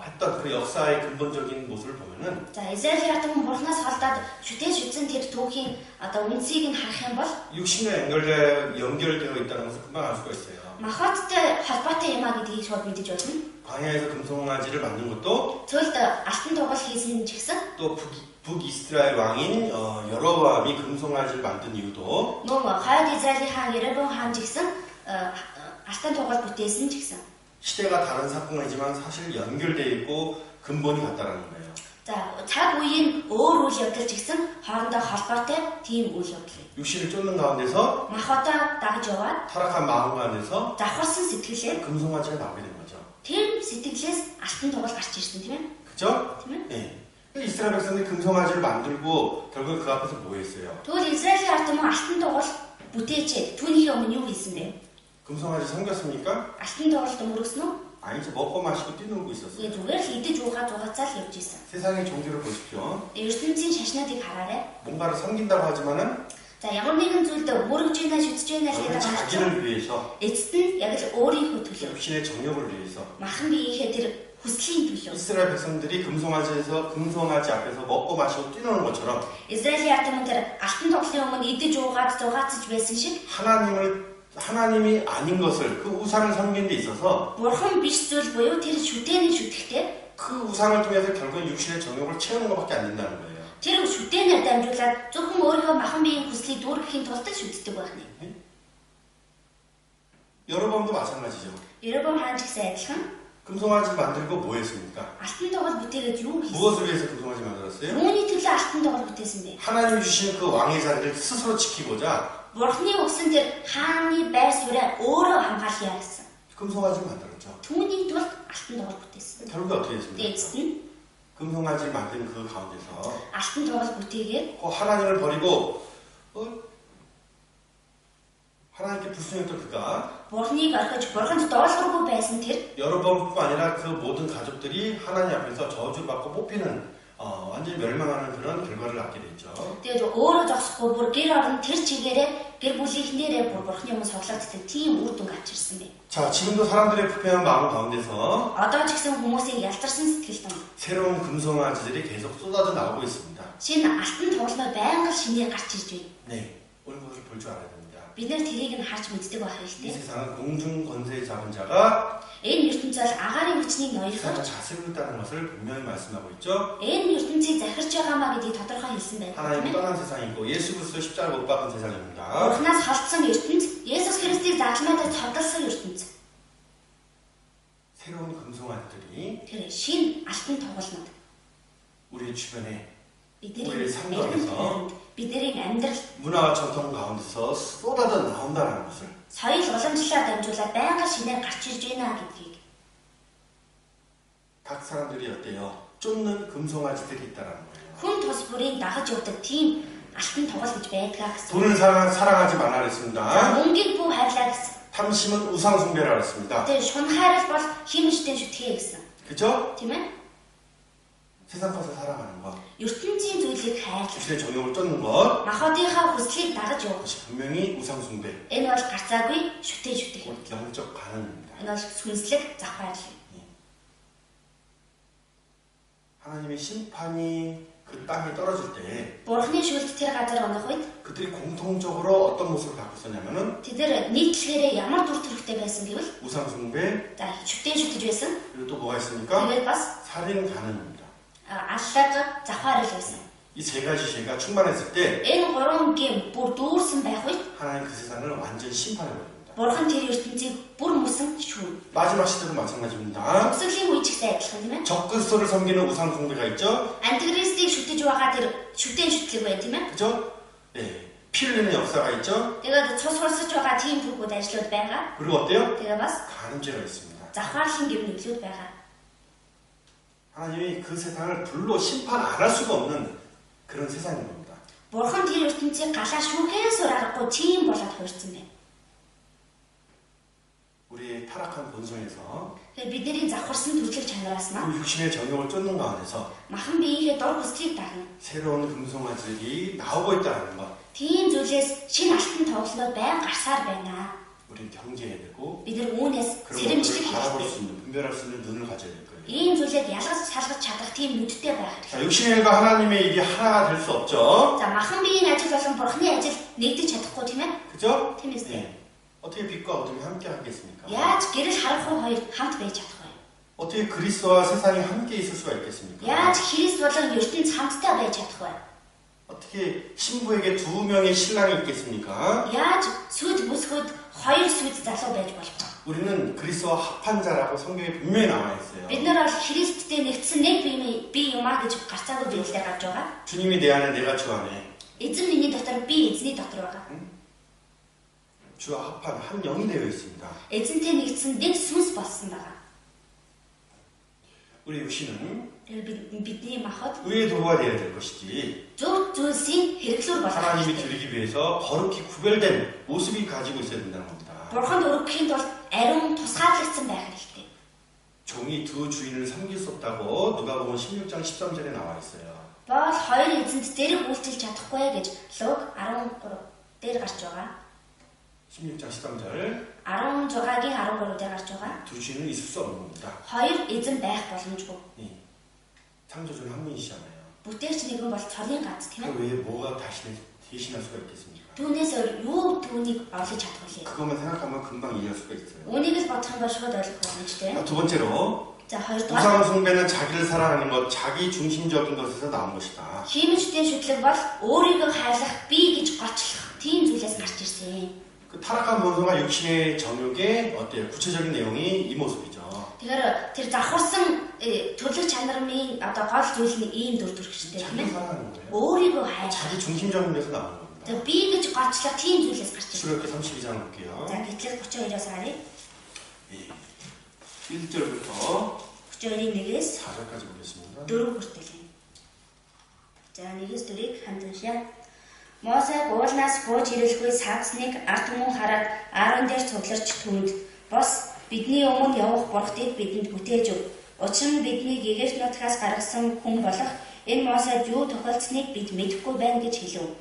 S1: 했던 어떤 그 역사의 근본적인 모습을 보면은
S2: За Израилийн ард түмэн бурхнаас холдоод шүтэн тэр түүхийн одоо үндсийг нь харах юм бол
S1: 육신에 연결되어 있다는 것을 금방 알 수가 있어요.
S2: махбодтой холбоотой юм а гэдгийг шууд мэдэж болно.
S1: 광야에서 금송아지를 만든 것도
S2: Цөөлд алтан тугал хийсэн ч гэсэн
S1: 또 북이스라엘 왕인 여로보암이 금송아지를 만든 이유도
S2: нөө хойд Израилийн хаан Еребом хаан ч гэсэн алтан тугал бүтээсэн ч гэсэн.
S1: 시대가 다른 사건이지만 사실 연결되어 있고 근본이 같다라는 거예요.
S2: За цаг үеийн өөр үйл явдал ч гэсэн хоорондоо холбоотой тийм үйл явдал.
S1: 육신을 쫓는 가운데서
S2: Махбодоо дагж яваад
S1: 타락한 마음 가운데서
S2: завхарсан сэтгэлээр
S1: 금송아지가 나오게 된 거죠.
S2: тэр сэтгэлээс алтан тугал гарч ирсэн тийм ээ.
S1: 그죠?
S2: Тийм ээ.
S1: 네. 이스라엘 백성들이 금송아지를 만들고 결국 그 앞에서 뭐 했어요?
S2: Тэгвэл Израилийн ард түмэн алтан тугал бүтээчээд түүнийхээ өмнө юу хийсэн бэ?
S1: 금송아지 섬겼습니까?
S2: Алтан тугалд өнгөрсөн үү?
S1: 아니죠. 먹고 마시고 뛰놀고 있었어요.
S2: Тэгээ зүгээр л идэж уугаад зугаацаа л явж исэн.
S1: 세상의 종교를 보십시오.
S2: ертөнцийн шашнуудыг хараарай.
S1: 뭔가를 섬긴다고 하지만은
S2: За ямар нэгэн зүйлд өргөж ийна шүтж ийна
S1: 결국은
S2: гэдэг байгаа.
S1: 자기를 위해서
S2: Эцэст нь яг л өөрийнхөө төлөө
S1: 육신의 정욕을 위해서
S2: махан биеийнхээ тэр хүслийн төлөө
S1: 이스라엘 백성들이 금송아지 앞에서 먹고 마시고 뛰노는 것처럼
S2: Израилийн ард түмэн тэр алтан тугалын өмнө идэж уугаад зугаацж байсан шиг
S1: 하나님이 아닌 것을 그 우상을 섬긴 데 있어서
S2: бурхан биш зүйл буюу тэр шүтээний шүтгэхдээ
S1: 그 우상을 통해서 결국은 육신의 정욕을 채우는 것밖에 안 된다는 거예요.
S2: тэр шүтээнээр дамжуулаад зөвхөн өөрийнхөө махан биеийн хүслийг дүүрэхийн тулд шүтдэг байх нь.
S1: 여러분도 마찬가지죠.
S2: Еребом хаан ч гэсэн адилхан
S1: 금송아지 만들고 뭐 했습니까?
S2: алтан тугал бүтээгээд юу хийсэн?
S1: 무엇을 위해서 금송아지 만들었어요?
S2: Үүний төлөө алтан тугал бүтээсэн бэ?
S1: 하나님이 주신 그 왕의 자리를 스스로 지키고자
S2: Бурхны өгсөн тэр хааны байр сууриа өөрөө хамгаалъя гэсэн.
S1: 금송아지를 만들었죠.
S2: Түүний тулд алтан тугал бүтээсэн.
S1: 결국에 어떻게
S2: Тэгээд
S1: 됐습니까?
S2: эцэст нь
S1: 금송아지를 만든 그 가운데서
S2: алтан тугал бүтээгээд
S1: 그 하나님을 버리고 하나님께 불순했던 그가
S2: Бурхныг орхиж бурханд дуулуургүй байсан тэр
S1: 여러 번뿐만 아니라 그 모든 가족들이 하나님 앞에서 저주를 받고 뽑히는 완전히 멸망하는 그런 결과를 낳게 됐죠.
S2: тэгээд өөрөө зогсохгүй бүр гэр орон тэр чигээрээ гэр бүлийнхнэрээ бүр бурхны өмнө соглогдсон тийм үр дүнг авчирсан бэ.
S1: 자, 지금도 사람들의 불평한 마음 가운데서
S2: Одоо ч гэсэн хүмүүсийн ялтарсан сэтгэл тун
S1: 새로운 금송아지들이 계속 쏟아져 나오고 있습니다.
S2: шинэ алтан тугалмаа байнга шинээр гарч ирж байна.
S1: 네, 오늘 것을 볼 줄 알아야 됩니다.
S2: Бид нэр тэрийг нь харж мэддэг байх
S1: 이
S2: хэрэгтэй.
S1: 세상은 공중 권세 잡은 자가
S2: Энэ ертөнцөд агаарын хүчнийг ноёлгож
S1: 세상을 다스리고 있다는 것을 분명히 말씀하고 있죠.
S2: энэ ертөнцийг захирч байгаамаа гэдгийг тодорхой хэлсэн байна.
S1: 하나님 떠난 세상이고 예수 그리스도 십자가를 못 박은 세상입니다.
S2: Бурхнаас холдсон ертөнц, Есүс Христийг загламадад цогдолсон ертөнц.
S1: 새로운 금송아지들이
S2: Тэр шинэ алтан тугалмад
S1: 우리 주변에
S2: бидний
S1: 우리의 삶 가운데서
S2: бидний амьдрал
S1: 문화와 전통 가운데서 쏟아져 나온다는 것을
S2: соёл уламжлалаар дамжуулаад байнга шинээр гарч ирж байна гэдгийг
S1: 각 사람들이 어때요? 쫓는 금송아지들이 있다는 거예요.
S2: хүн тус бүрийн дагаж явдаг тийм алтан тугал гэж байдгаа гэсэн.
S1: 돈을 사랑하지 말라 그랬습니다.
S2: Мөнгийг бүү хайрлаа гэсэн.
S1: 탐심은 우상 숭배라 그랬습니다.
S2: Тэр шунхаарал бол химжтэй шүтгэе гэсэн.
S1: 그죠?
S2: Тийм ээ?
S1: 세상 것을 사랑하는 것,
S2: ертөнцийн зүйлийг хайрлах,
S1: 육신의 정욕을 쫓는 것,
S2: махбодынхаа хүслийг дагаж явах.
S1: 그것이 분명히 우상 숭배,
S2: Энэ бол гарцаагүй шүтээ шүтэх юм.
S1: 영적 가난입니다.
S2: Энэ бол сүнслэг завхаарлал.
S1: 하나님의 심판이 그 땅에 떨어질 때
S2: Бурхны шүлт тэр газар унах үед
S1: 그들이 공통적으로 어떤 모습을 갖고 있었냐면은
S2: тэд нар нийтлэгээрээ ямар дүр төрхтэй байсан гэвэл
S1: 우상 숭배,
S2: за шүтээ шүтэж байсан.
S1: 그리고 또 뭐가 있습니까?
S2: Тэгээд бас
S1: 살인 가난입니다.
S2: аллаг завхаарл байсан.
S1: 이 세 가지 죄가 충만했을 때
S2: Энэ гурван гэм бүр дүүрсэн байх үед
S1: 하나님 그 세상을 완전히 심판해 버립니다.
S2: Бурхан тэр ертөнцийг бүр мөсөн шүүн.
S1: 마지막 시대도 마찬가지입니다.
S2: Өсөлийн үе ч гэсэн адилхан тийм ээ.
S1: 적그리스도를 섬기는 우상 숭배가 있죠.
S2: Антихристийг шүтэж байгаа тэр шүтэн шүтлэг байна тийм ээ.
S1: 그죠? 예. 피 흘리는 역사가 있죠.
S2: Тэгээд цус хурсаж байгаа тийм бүхүүд ажлууд байгаа.
S1: 그리고 어때요?
S2: Тэгээд бас
S1: 간음죄가 있습니다.
S2: завхаарлын гэм нэглүүд байгаа.
S1: 하나님이 그 세상을 불로 심판 안 할 수가 없는 그런 세상인 겁니다.
S2: Бурхан тэр ертөнцийг галаа шүүхээс аргагүй тийм болоод хуурсан байна.
S1: 우리의 타락한 본성에서
S2: Тэгээд бидний завхарсан төрлөг чанараас маань
S1: 그 육신의 정욕을 쫓는 가운데서
S2: махан биеийнхээ дур хүслийг дагна.
S1: 새로운 금송아지들이 나오고 있다는 것
S2: Тийм зүйлээс шинэ алтан тоглолтууд байн гарсаар байна.
S1: 우리는 경계해야 되고
S2: Бид нар үүнээс
S1: 그런 것들을
S2: сэрэмжлэх
S1: 바라볼
S2: хэрэгтэй.
S1: 수 있는 분별할 수 있는 눈을 가져야 될 거예요.
S2: ийм зүйлийг ялгаж салгаж чадах тийм нүдтэй байх хэрэгтэй.
S1: 자, 육신의 일과 하나님의 일이 하나가 될 수 없죠.
S2: За махан биеийн ажил болон бурхны ажил нэгдэж чадахгүй тийм ээ?
S1: 그죠?
S2: Тийм ээ.
S1: 예. 어떻게 빛과 어둠이 함께 하겠습니까?
S2: Яаж гэрэл харахгүй хоёр хамт байж чадах вэ?
S1: 어떻게 그리스도와 세상이 함께 있을 수가 있겠습니까?
S2: Яаж Христ болон ертөнц хамтдаа байж чадах вэ?
S1: 어떻게 신부에게 두 명의 신랑이 있겠습니까?
S2: Яаж сүд бүсгүүд хоёр сүд залуу байж болох вэ?
S1: 우리는 그리스도와 합한 자라고 성경에 분명히 나와 있어요.
S2: Бид нар бол Христтэй нэгдсэн нэг бие юмаа гэж гарцаагүй биелэлээр гарч байгаа.
S1: 주님이 내 안에 내가 주 안에
S2: Эзэн миний дотор би эзний дотор байгаа.
S1: 주와 합한 한 영이 되어 있습니다.
S2: Эзэнтэй нэгдсэн нэг сүнс болсон байгаа.
S1: 우리 육신은
S2: Бидний махад
S1: 의의 도구가 되어야 될 것이지
S2: зөв зүйлсийн хэрэглүүр болох.
S1: 하나님이 드리기 위해서 거룩히 구별된 모습이 가지고 있어야 된다는 겁니다.
S2: Бурханд өргөхийн тулд ариун тусгаарлагдсан байх хэрэгтэй.
S1: 종이 두 주인을 섬길 수 없다고 누가복음 16장 13절에 나와 있어요.
S2: Бол хоёр эзэнт зэрэг үйлчлж чадахгүй гэж Луг 13 дээр гарч байгаа.
S1: 16장 13절
S2: 16-гийн 13 дээр гарч байгаа.
S1: 두 주인은 있을 수 없는 겁니다.
S2: Хоёр эзэн байх боломжгүй.
S1: 창조주는 한 분이시잖아요.
S2: Бүтээгч нэгэн бол цорын ганц тийм
S1: 그
S2: ээ.
S1: 외에 뭐가 대신할 수가 있겠습니까?
S2: Түүнээс өөр юу түүнийг орлож чадах вэ?
S1: 그것만 생각하면 금방 이해할 수가 있어요.
S2: Үүнийг л бодох юм бол шууд ойлгох боломжтой.
S1: 두 번째로
S2: За хоёрдугаар
S1: 우상 숭배는 자기를 사랑하는 것, 자기 중심적인 것에서 나온 것이다.
S2: хиймжтэй шүтлэг бол өөрийгөө хайрлах, би гэж гочлох тийм зүйлээс гарч ирсэн.
S1: 그 타락한 본성과 육신의 정욕의 어때요? 구체적인 내용이 이 모습이죠.
S2: Тэгэхээр тэр завхарсан төрлөх чанарын одоо гол зүйл нь ийм дүр төрхштэй тийм
S1: 자기를
S2: ээ.
S1: 사랑하는 거예요.
S2: өөрийгөө хайрлах.
S1: 자기 중심적인 데서 나오는 겁니다.
S2: За би гэж гочлох тийм зүйлээс гарч ирсэн.
S1: 출애굽기 32장 볼게요.
S2: За гэтэл 32-оос харъя.
S1: 1절부터
S2: 32-ийн 1-ээс
S1: 4절까지 보겠습니다.
S2: 4 хүртэл. За 1-ээс 4-ийг хамт уншъя. Мосег уулнаас бууж ирэлгүй сагсныг ард түмэн хараад Аарон дээр цугларч түүнд бос бидний өмнө явах бурхтыг бидэнд бүтээж өг. Учир нь биднийг Египт нутгаас гаргасан хүн болох энэ Мосед юу тохиолдсныг бид мэдэхгүй байна гэж хэлв.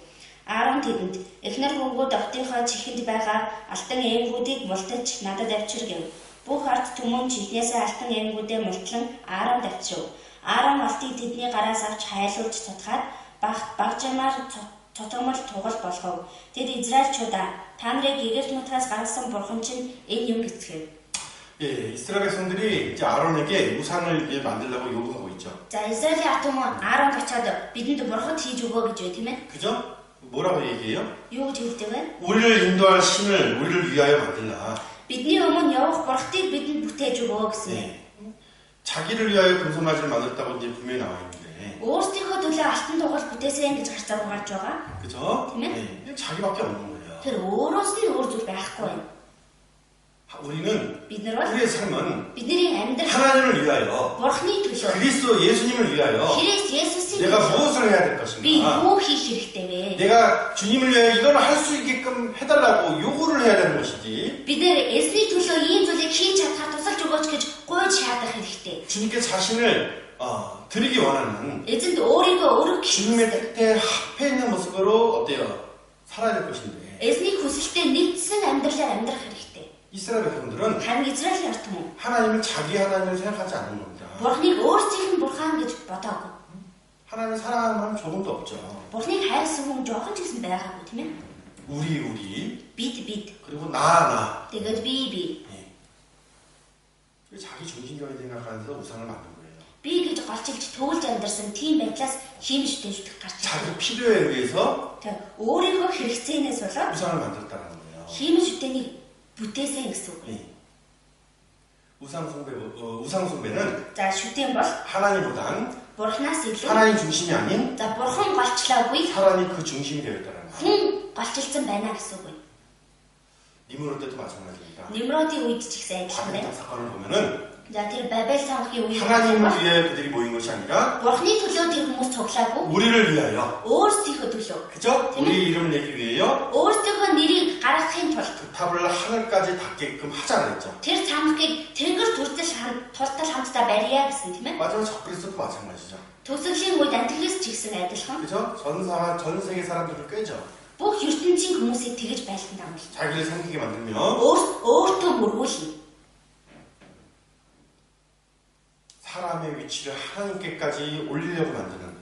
S2: Аарон тэдэнд эхнэр хөвгүүд октынхоо чихэнд байгаа алтан энгүүдийг мултаж надад авчир гэв. Бүх ард түмэн чихнээсээ алтан энгүүдээ мултлан Ааронд авчирв. Аарон алтыг тэдний гараас авч хайлуулж цутгаад багжмаар цотгомол тугал болгов. Тэд Израильчуудаа та нарыг Египт нутгаас гаргасан бурхан чинь энэ юм гэцгээв.
S1: 예, 이스라엘 백성들이 이제 아론에게 우상을 이제 만들려고 요구하고 있죠.
S2: За Израилийн ард түмэн Аарон очоод бидэнд бурхад хийж өгөө гэж байна тийм ээ.
S1: 그죠? 뭐라고 얘기해요?
S2: Юу гэж хэлдэг вэ?
S1: 우리를 인도할 신을 우리를 위하여 만들라.
S2: Бидний өмнө явах бурхтыг бидэнд бүтээж өгөө гэсэн.
S1: 예. 자기를 위하여 금송아지를 만들었다고 이제 분명히 나와 있는데,
S2: Өөрсдийнхөө төлөө алтан тугал бүтээсэн гэж гарцаагүй гарч байгаа.
S1: 그죠?
S2: 네.
S1: 예, 자기밖에 없는 거예요.
S2: Тэр өөрөөс нь өөр зүйл байхгүй байна.
S1: 우리는
S2: Бид нар бол
S1: 우리의 삶은
S2: бидний амьдрал
S1: 하나님을 위하여,
S2: бурхны төлөө
S1: 그리스도 예수님을 위하여
S2: Христ Есүсийн
S1: 내가
S2: төлөө
S1: 무엇을 해야 될
S2: би
S1: 것인가?
S2: юу хийх хэрэгтэй вэ?
S1: 내가 주님을 위하여 이걸 할 수 있게끔 해달라고 요구를 해야 되는 것이지.
S2: Бид нэр эзний төлөө ийм зүйлийг хийж чадхаар тусалж өгөөч гэж гуйж шаардах хэрэгтэй.
S1: 주님께 자신을 드리기 원하는
S2: Эзэнд өөрийгөө өргөх
S1: 주님의
S2: хэрэгтэй.
S1: 뜻에 합해 있는 모습으로 어때요? 살아야 될 것인데,
S2: Эзний хүсэлтэд нэгдсэн амьдралаар амьдрах хэрэгтэй.
S1: 이스라엘 백성들은
S2: Харин Израилийн ард түмэн
S1: 하나님을 자기 하나님을 생각하지 않는 겁니다.
S2: Бурхныг өөрсдийнх нь бурхан гэж бодоогүй.
S1: 하나님을 사랑하는 사람 조금도 없죠.
S2: Бурхныг хайрласан хүн жоохон ч гэсэн байгаагүй тийм ээ.
S1: 우리
S2: Бид
S1: 그리고 나
S2: тэгээд би
S1: 자기 중심적인 생각하면서 우상을 만든 거예요.
S2: би гэж голчилж төвлж амьдарсан тийм байдлаас хиймжтэй шүтэх гарч
S1: 자기
S2: ирсэн.
S1: 필요에 의해서
S2: Тэг өөрийнхөө хэрэгцээнээс болоод
S1: 우상을 만들었다는 거예요.
S2: хиймжтэйний бүтээсэн гэсэн үг.
S1: 우상 숭배는
S2: За шүтэн бол
S1: 하나님보단
S2: бурхнаас илүү
S1: 하나님 중심이 아닌
S2: за бурхан голчлоогүй
S1: 사람이 그 중심이 되어 있다는 거예요.
S2: хүн голчилсан байна гэсэн үг.
S1: 니므롯 때도 마찬가지입니다.
S2: Нимродын үед ч ихсэн адилхан
S1: 바벨탑
S2: байна.
S1: 사건을 보면은
S2: За тэр Бабел санхын үед
S1: 하나님을 위해 그들이 모인 것이 아니라
S2: бурхны төлөө тэр хүмүүс цуглаагүй
S1: 우리를 위하여,
S2: өөрсдийнхөө төлөө
S1: 그죠? 우리 이름을 내기 위하여
S2: өөрсдийнхөө nэрийг гаргахын тулд
S1: 그 탑을 하늘까지 닿게끔 하자 그랬죠.
S2: тэр цамхыг тэнгэр тултал хамтдаа барья гэсэн тийм ээ.
S1: 마지막 적그리스도도 마찬가지죠.
S2: Төгсгөлийн үед антихрист ч гэсэн адилхан
S1: 그죠? 전 세계 사람들을 꿰죠.
S2: бүх ертөнцийн хүмүүсийг тэгж байлдан дамжуулж
S1: 자기를 섬기게 만들며
S2: өөртөө мөргүүлнэ.
S1: 위치를 하나님께까지 올리려고 만드는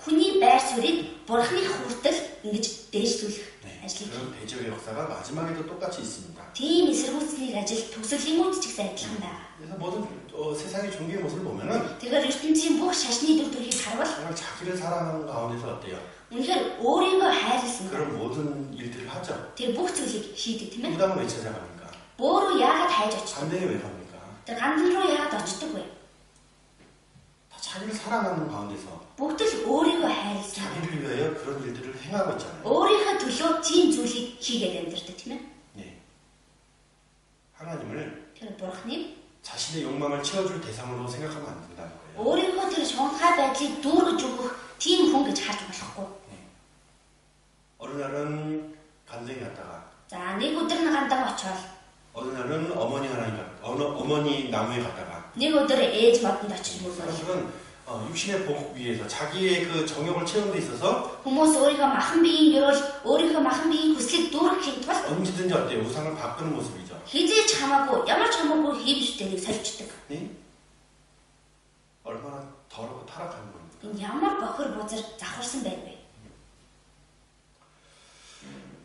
S2: хүний байр суурийг бурхны хүртэл ингэж дээшлүүлэх ажлыг.
S1: 그런 대적의 역사가 마지막에도 똑같이 있습니다.
S2: Тийм эсэргүүцлийн ажил төгсөлийн үед ч гэсэн адилхан байна.
S1: 그래서 모든 세상의 종교의 모습을 보면은
S2: Тэгэхээр ертөнцийн бүх шашны дүр төрхийг харвал
S1: 정말 자기를 사랑하는 가운데서 어때요?
S2: үнэхээр өөрийгөө хайрласан
S1: 그런 모든 일들을 하죠.
S2: тэр бүх зүйлийг хийдэг тийм ээ.
S1: 무당은 왜 찾아갑니까?
S2: Бөөрөө яагаад хайж очив?
S1: 반대에 왜 갑니까?
S2: Тэр гандан руу яагаад очдөг вэ?
S1: 다 자기를 사랑하는 가운데서
S2: Бүгд л өөрийгөө хайрласан.
S1: 자기를 위하여 그런 일들을 행하고 있잖아요.
S2: Өөрийнхөө төлөө тийм зүйлийг хийгээд амьдардаг тийм ээ.
S1: 네. 하나님을
S2: Тэр бурхныг
S1: 자신의 욕망을 채워줄 대상으로 생각하면 안 된다는 거예요.
S2: өөрийнхөө тэр шунхай байдлыг дүүргэж өгөх тийм хүн гэж харж болохгүй.
S1: 어느 날은 간생이 갔다가
S2: За нэг өдөр нь гандан очоод
S1: 어느 날은 어머니 나무에 갔다가
S2: нэг өдөр ээж модонд очиж мөргөл.
S1: 사람들은 육신의 복 위해서 자기의 그 정욕을 채우는 데 있어서
S2: Хүмүүс өөрийнхөө махан биеийн гэрүүл өөрийнхөө махан биеийн хүслийг дүүргэхийн тулд
S1: 언제든지 어때요? 우상을 바꾸는 모습이죠.
S2: хизээч хамаагүй ямар ч хамаагүй хийвштэйг сольждаг.
S1: 네? 얼마나 더럽고 타락한 겁니까?
S2: Энэ ямар бохир бузар завхарсан байв вэ?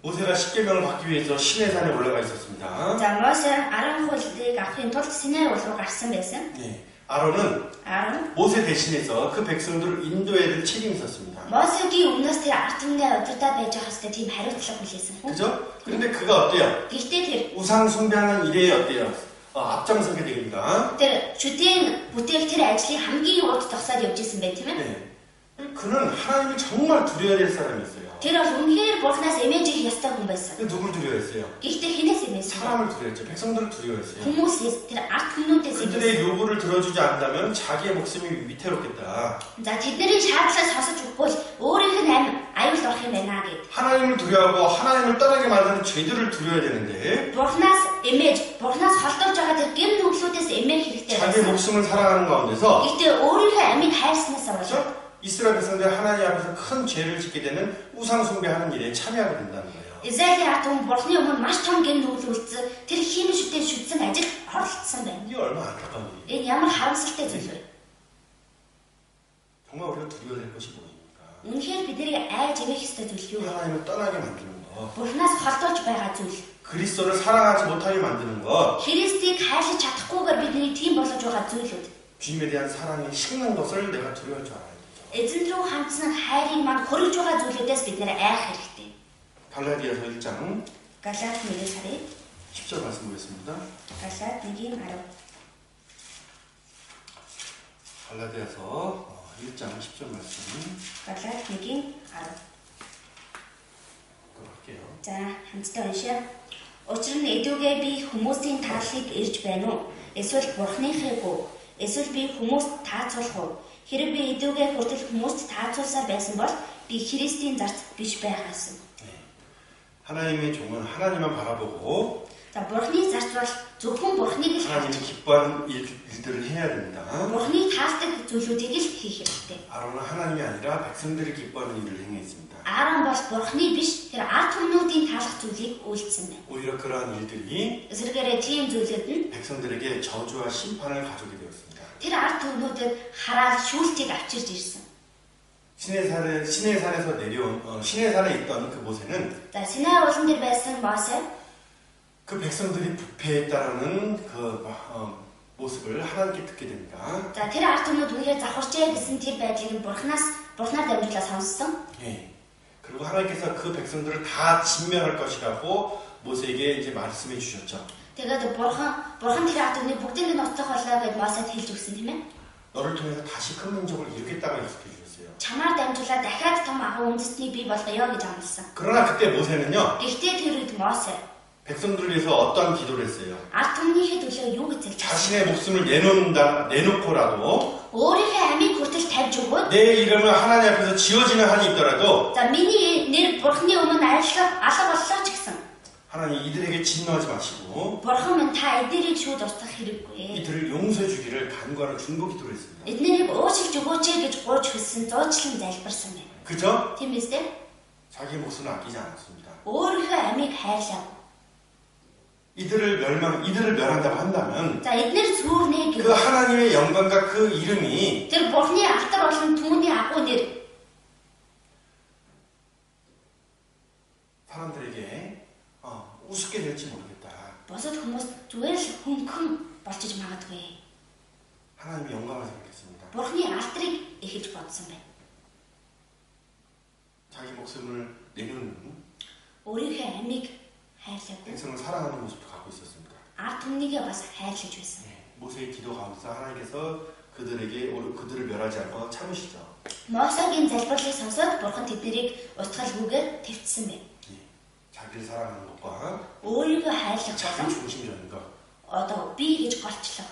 S1: 모세가 십계명을 받기 위해서 시내산에 올라가 있었습니다.
S2: За Мосе 10 хуйлыг авахын тулд Синай ул руу гарсан байсан.
S1: 네. 아론은
S2: Арон
S1: 모세 대신해서 그 백성들을 인도해야 될 책임이 있었습니다.
S2: Мосегийн өмнөөс тэр ард түмний удирдаа байж байгаа хэвээр тийм хариуцлага хүлээсэн хүн.
S1: 그죠? 그런데 그가 어때요?
S2: Гэхдээ тэр
S1: 우상 숭배하는 일에 어때요? 앞장서게 됩니다.
S2: тэр шүдийн бүтээл тэр ажлыг хамгийн урд зогсоод явж исэн байх тийм ээ.
S1: 네. 그는 하나님을 정말 두려워야 될 사람이었어요.
S2: Тэр бол үнэхээр бурхнаас эмээж их ёстой хүн байсан.
S1: 근데 누굴 두려워했어요?
S2: Гэхдээ хинээс эмээсэн?
S1: 사람을 두려워했죠. 백성들을 두려워했어요.
S2: Хүмүүсээс тэр ард түмнүүдээс эмээсэн.
S1: 그들의 요구를 들어주지 않는다면 자기의 목숨이 위태롭겠다.
S2: За тэдний шаардлагыг сонсож өгөхгүй өөрийнх нь аюул орох юм байна гэд.
S1: 하나님을 두려워하고 하나님을 떠나게 만드는 죄들을 두려워야 되는데
S2: Бурхнаас эмээж, бурхнаас холдож байгаа тэр гэм нүглүүдээс эмээх хэрэгтэй
S1: 자기의
S2: байсан.
S1: 목숨을 살아가는 가운데서
S2: Гэхдээ өөрийнхөө амийг хайрснаас болоод
S1: 이스라엘 백성들이 하나님 앞에서 큰 죄를 짓게 되는 우상 숭배하는 일에 참여하게 된다는 거예요.
S2: Израилийн ард түмэн бурхны өмнө маш том гэм нүгэл үлдсэн тэр хийм шүтэн шүтсэн ажил оролцсон байна.
S1: 이게 얼마나 안타까운 일이에요.
S2: Энэ ямар харамсалтай зүйл вэ?
S1: 정말 우리가 두려워야 될 것이 무엇입니까?
S2: Үнэхээр биднийг айж эмээх ёстой зүйл юу вэ?
S1: 하나님을 떠나게 만드는 것,
S2: Бурхнаас холдож байгаа зүйл.
S1: 그리스도를 사랑하지 못하게 만드는 것,
S2: Христийг хайрлаж чадахгүйгээр бидний тийм болгож байгаа зүйлүүд.
S1: 주님에 대한 사랑이 식는 것을 내가 두려워할 줄 알아야 되죠.
S2: Эзэн рүү хандсан хайрыг манд хөргөж байгаа зүйлүүдээс бид нэр айх хэрэгтэй.
S1: 갈라디아서 1장
S2: Галаат 1-ийн сарын
S1: 10절 말씀 보겠습니다.
S2: Галаат 1-ийн 10.
S1: 갈라디아서 1장 10절 말씀
S2: Галаат 1-ийн 10.
S1: 할게요.
S2: За, хамтдаа уншъя. Учир нь эдүүгээ би хүмүүсийн тааллыг ирж байна уу? Эсвэл бурхныхыг уу? Эсвэл би хүмүүст таацуулах уу? Хэрэг би эдүүгээ хүртэл хүмүүст таацуулсаар байсан бол би Христийн зарц биш байхаас.
S1: 하나님의 종은 하나님만 바라보고
S2: За, бурхны зарц бол зөвхөн бурхныг л
S1: 하나님이
S2: харж,
S1: 기뻐하는 일들을 해야 됩니다.
S2: бурхны таалдаг зүйлүүдийг л хийх хэрэгтэй.
S1: 아론은 하나님이 아니라 백성들이 기뻐하는 일을 행했습니다.
S2: Аарон бол бурхны биш, тэр ард түмнүүдийн таалах зүйлийг үйлдсэн байна.
S1: 오히려 그러한 일들이
S2: Эсвэргээрээ тийм зүйлүүд нь
S1: 백성들에게 저주와 심판을 가져오게 되었습니다.
S2: тэр ард түмнүүдэд хараад шүүлтийг авчирж ирсэн.
S1: 시내산에서 내려온 시내산에 있던 그 모세는
S2: За, Синай уулан дээр байсан Мосе
S1: 그 백성들이 부패했다라는 그 모습을 하나님께 듣게 됩니다.
S2: За, тэр ард түмнүүд үнэхээр завхарчээ гэсэн тэр байдлыг бурхнаар дамжуулаад сонссон.
S1: 예. 그리고 하나님께서 그 백성들을 다 진멸할 것이라고 모세에게 이제 말씀해 주셨죠.
S2: Тэгээд бурхан тэр ард түмнийг бүгдийг нь устгах болоо гэд Мосед хэлж өгсөн тийм ээ.
S1: 너를 통해서 다시 큰 민족을 이루겠다고 약속해 주셨어요.
S2: Чамаар дамжуулаад дахиад том агуу үндэстнийг бий болгоё гэж амласан.
S1: 그러나 그때 모세는요.
S2: Гэхдээ тэр үед Мосе
S1: 백성들을 위해서 어떠한 기도를 했어요?
S2: ард түмнийхээ төлөө юу гэж залбирсан?
S1: 자신의 목숨을 내놓고라도
S2: өөрийнхөө амийг хүртэл тавьж өгөөд
S1: 내 이름을 하나님 앞에서 지어지는 한이 있더라도
S2: за миний нэр бурхны өмнө алга боллоо ч гэсэн
S1: 하나님 이들에게 진노하지 마시고
S2: бурхан минь та эднэрийг шууд устгах хэрэггүй.
S1: 이들을 용서해 주기를 간구하는 중보 기도를 했습니다.
S2: Эднэрийг уучлж өгөөч гэж гуйж хүссэн зуучлан залбирсан байна.
S1: 그죠?
S2: Тийм биз дээ?
S1: 자기 목숨을 아끼지 않았습니다.
S2: өөрийнхөө амийг хайрлаа.
S1: 이들을 멸한다고 한다면
S2: За эдгээр цүүрнэ
S1: 그
S2: гэвэл
S1: 하나님의 영광과 그 이름이
S2: тэр Бурхны алтар болон түүний агуу нэр
S1: 사람들에게 우습게 될지 모르겠다.
S2: бусад хүмүүс зүгээр л хөнгөн болчих магадгүй.
S1: 하나님의 영광을 생각했습니다.
S2: Бурхны алтарыг эхэлж бодсон байна.
S1: 자기 목숨을 내놓는
S2: Өөрийнхөө амийг хайрлаагүй.
S1: 백성을 사랑하는 모습도 갖고 있었습니다.
S2: Ард түмнийгээ бас хайрлаж байсан.
S1: 모세의 기도 가운데서 하나님께서 그들을 멸하지 않고 참으시죠.
S2: Мосегийн залбирлыг сонсоод Бурхан тэднийг устгалгүйгээр твцсэн байна.
S1: 자기를 사랑하는 것과
S2: өөрийгөө хайрлах
S1: 자기
S2: болон
S1: 중심적인 것,
S2: одоо би гэж голчлох.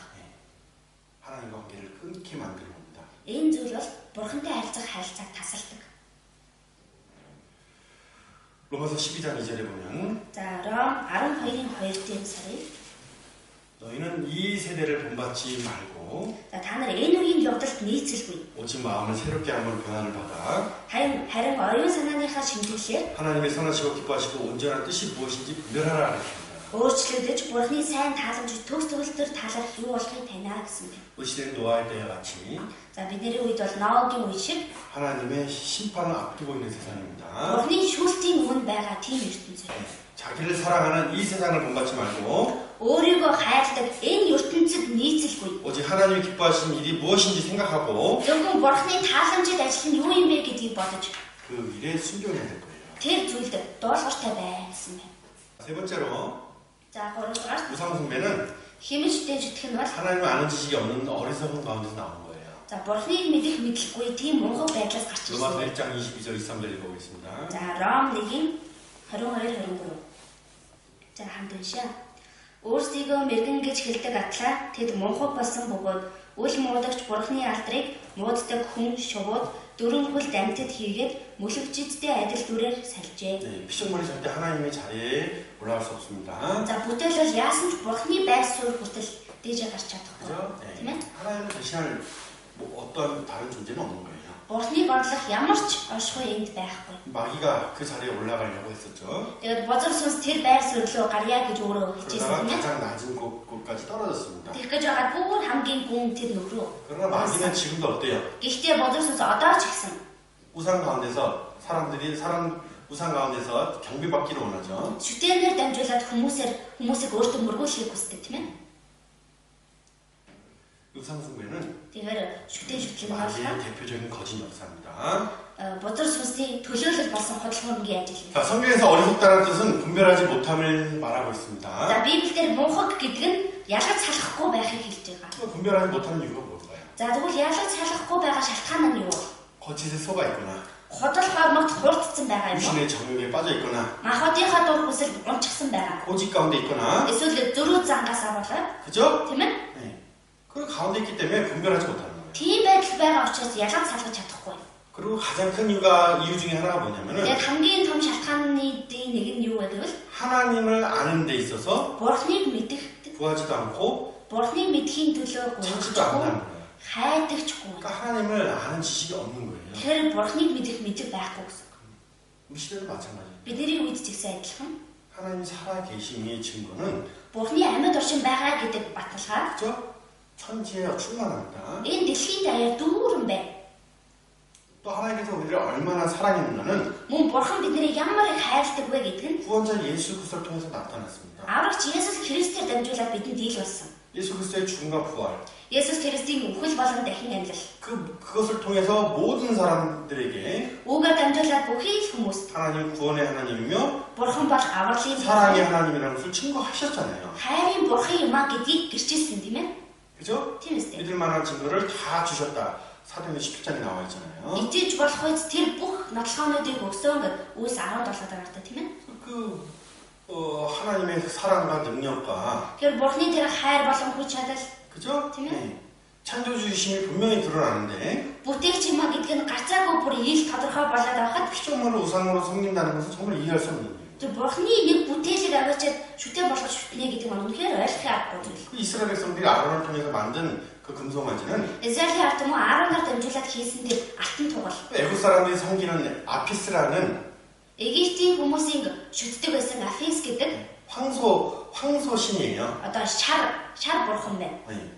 S1: 하나님과 관계를 끊게 만드는 겁니다.
S2: Энэ зүйл бол Бурхантай харилцах харилцааг тасалдаг.
S1: 로마서 12장 2절에 보면
S2: За Ром 12-ийн 2-р сарын
S1: 너희는 이 세대를 본받지 말고
S2: за та нар энэ үеийн явдалд нийцэлгүй.
S1: 오직 마음을 새롭게 하는 변화를 받아
S2: Харин оюун санааныхаа шимтгэлээр
S1: 하나님의 선하시고 기뻐하시고 온전한 뜻이 무엇인지 분별하라 하십니다.
S2: өөрчлөгдөж Бурханы сайн тааламж төгс төгөлтөр таалах юу болохыг танаа гэсэн байна.
S1: 의시된 노아의 때와 같이
S2: За бидний үед бол Ноагийн үе шиг
S1: 하나님의 심판을 앞두고 있는 세상입니다.
S2: Бурханы шүүлтийн өмнө байгаа тийм ертөнцийн.
S1: 자기를 사랑하는 이 세상을 본받지 말고
S2: өөрийгөө хайрладаг энэ ертөнцид нийцэлгүй.
S1: 오직 하나님이 기뻐하시는 일이 무엇인지 생각하고
S2: зөвхөн Бурханы тааламжид ажил нь юу юм бэ гэдгийг бодож
S1: 그 일에 순종해야 될 거예요.
S2: тэр зүйлд дуулууртай бай гэсэн байна.
S1: 세 번째로
S2: За 3-р
S1: 우상숭배는
S2: хэмжтэй зүтгэх нь бол
S1: 하나님을 아는 지식이 없는 어리석은 가운데서 나온 거예요.
S2: за Бурханыг мэдэх мэдлэггүй тийм мунхаг байдлаас гарч ирсэн.
S1: 로마서 1장 22절 23절 읽어보겠습니다.
S2: За Ром 1-ийн 22-23. За хамт уншаа. Өөрсдийгөө мэрэгэн гэж хэлдэг атлаа тэд мунхаг болсон бөгөөд үл муудагч Бурханы алдрыг мууддаг хүн шувууд дөрвөн хөлд амьтад хийгээд мөлөгчдтэй адил дүрээр салжээ.
S1: 네, 피조물이 절대 하나님의 자리에 올라갈 수 없습니다.
S2: За бүтээл бол яасан ч Бурханы байр суурь хүртэл дээжээ гарч чадахгүй.
S1: 그죠?
S2: Тийм ээ?
S1: 하나님을 대신할 어떤 다른 존재는 없는 거예요.
S2: Бурханыг орлох ямар ч оршихуй энд байхгүй.
S1: 마귀가 그 자리에 올라가려고 했었죠.
S2: Тэгээд бозор сүнс тэр байр суурь руу гарья гэж өөрөө
S1: 그러다가
S2: хэлжсэн юм ээ.
S1: 가장 낮은 곳까지 떨어졌습니다.
S2: Тэгэх гэж байгаа бүр хамгийн гүн тэр нүг рүү.
S1: 그러나 마귀는 지금도 어때요?
S2: Гэхдээ бозор сүнс одоо ч гэсэн
S1: 우상 가운데서 우상 가운데서 경배받기를 원하죠.
S2: шүтэнээр дамжуулаад хүмүүсийг өөртөө мөргүүлэхийг хүсдэг тийм ээ.
S1: 우상 숭배는
S2: Тэгэхээр шүтэн шүтлэн
S1: 마귀의
S2: болохоор
S1: 대표적인 거짓 역사입니다.
S2: бозор сүнсний төлөөлөл болсон хөдөлгөөнгийн ажил.
S1: 자, 성경에서 어리석다는 뜻은 분별하지 못함을 말하고 있습니다.
S2: За Библиэлд мунхаг гэдэг нь ялгаж салахгүй байхыг хэлж байгаа.
S1: 분별하지 못하는 이유가 뭘까요?
S2: За тэгвэл ялгаж салахгүй байгаа шалтгаан нь юу вэ?
S1: 거짓에 속아 있거나
S2: Ходлохоор мод хурдцсан байгаа юм уу?
S1: 육신의 정욕에 빠져 있거나
S2: Махбодынхаа дур хүсэл унчихсан байгаа.
S1: 고집 가운데 있거나
S2: Эсвэл зөрүү зангаасаа болоод
S1: 그죠?
S2: тийм ээ?
S1: 네. 그 가운데 있기 때문에 분별하지 못하는 거예요.
S2: Тийм байдал байгаа учраас ялгаж салгаж чадахгүй.
S1: 그리고 가장 큰 이유 중에 하나가 뭐냐면은
S2: Яг хамгийн том шалтгааны нэг нь юу вэ гэвэл
S1: 하나님을 아는 데 있어서
S2: Бурхныг мэдэх,
S1: 구하지도 않고
S2: Бурхныг мэдхийн төлөө
S1: 찾지도 않는다는 거예요.
S2: хайдагчгүй.
S1: 그러니까 하나님을 아는 지식이 없는 거예요.
S2: Тэгэхээр Бурхныг мэдэх мэдлэг байхгүй гэсэн.
S1: 우리 시대도 마찬가지예요.
S2: Бидний үед ч гэсэн адилхан.
S1: 하나님이 살아 계심의 증거는
S2: Бурхны амьд оршин байгаа гэдэг баталгаа
S1: 그죠? 천지에 충만합니다.
S2: энэ дэлхийн даяар дүүрэн байна.
S1: 또 하나님께서 우리를 얼마나 사랑했는가는
S2: Мөн Бурхан биднийг ямар их хайрладаг вэ гэдэг нь
S1: 구원자 예수 그리스도를 통해서 나타났습니다.
S2: аврагч Есүс Христээр дамжуулаад бидэнд ил болсон.
S1: 예수 그리스도의 죽음과 부활
S2: Есүс Христийн үхэл болон дахин амьлал.
S1: 그것을 통해서 모든 사람들에게
S2: Үүгээр дамжуулаад бүхий л хүмүүст
S1: 하나님 구원의 하나님이며
S2: Бурхан бол авралын
S1: 사랑의 하나님이라는 것을 증거하셨잖아요.
S2: хайрын Бурхан юм а гэдгийг гэрчилсэн тийм ээ.
S1: 그죠?
S2: Тийм үстэй.
S1: 믿을 만한 증거를 다 주셨다. 사도행전 17장에 나와 있잖아요.
S2: Итэж болох үед тэр бүх нотлохоонуудыг өгсөн гэдэг үс 17 дараатай тийм ээ.
S1: 하나님의 사랑과 능력과
S2: Тэгэхээр Бурханы тэр хайр болон хүч чадал
S1: 그죠?
S2: тийм ээ.
S1: 창조주이심이 분명히 드러나는데
S2: Бүтээгч юм а гэдэг нь гарцаагүй бүр ил тодорхой болоод байхад
S1: 피조물을 우상으로 섬긴다는 것은 정말 이해할 수 없는 일이에요.
S2: тэр Бурханы нэг бүтээлийг аваачаад шүтээ болгож шүтнэ гэдэг нь үнэхээр ойлгохын аргагүй зүйл.
S1: 그 이스라엘 백성들이 아론을 통해서 만든 그 금송아지는
S2: Израилийн ард түмэн Ааронаар дамжуулаад хийсэн тэр алтан тугал.
S1: 애굽 사람들이 섬기는 아피스라는
S2: Египтийн хүмүүсийн шүтдэг байсан Афис гэдэг
S1: 황소신이에요.
S2: Одоо шар бурхан байна.
S1: 네.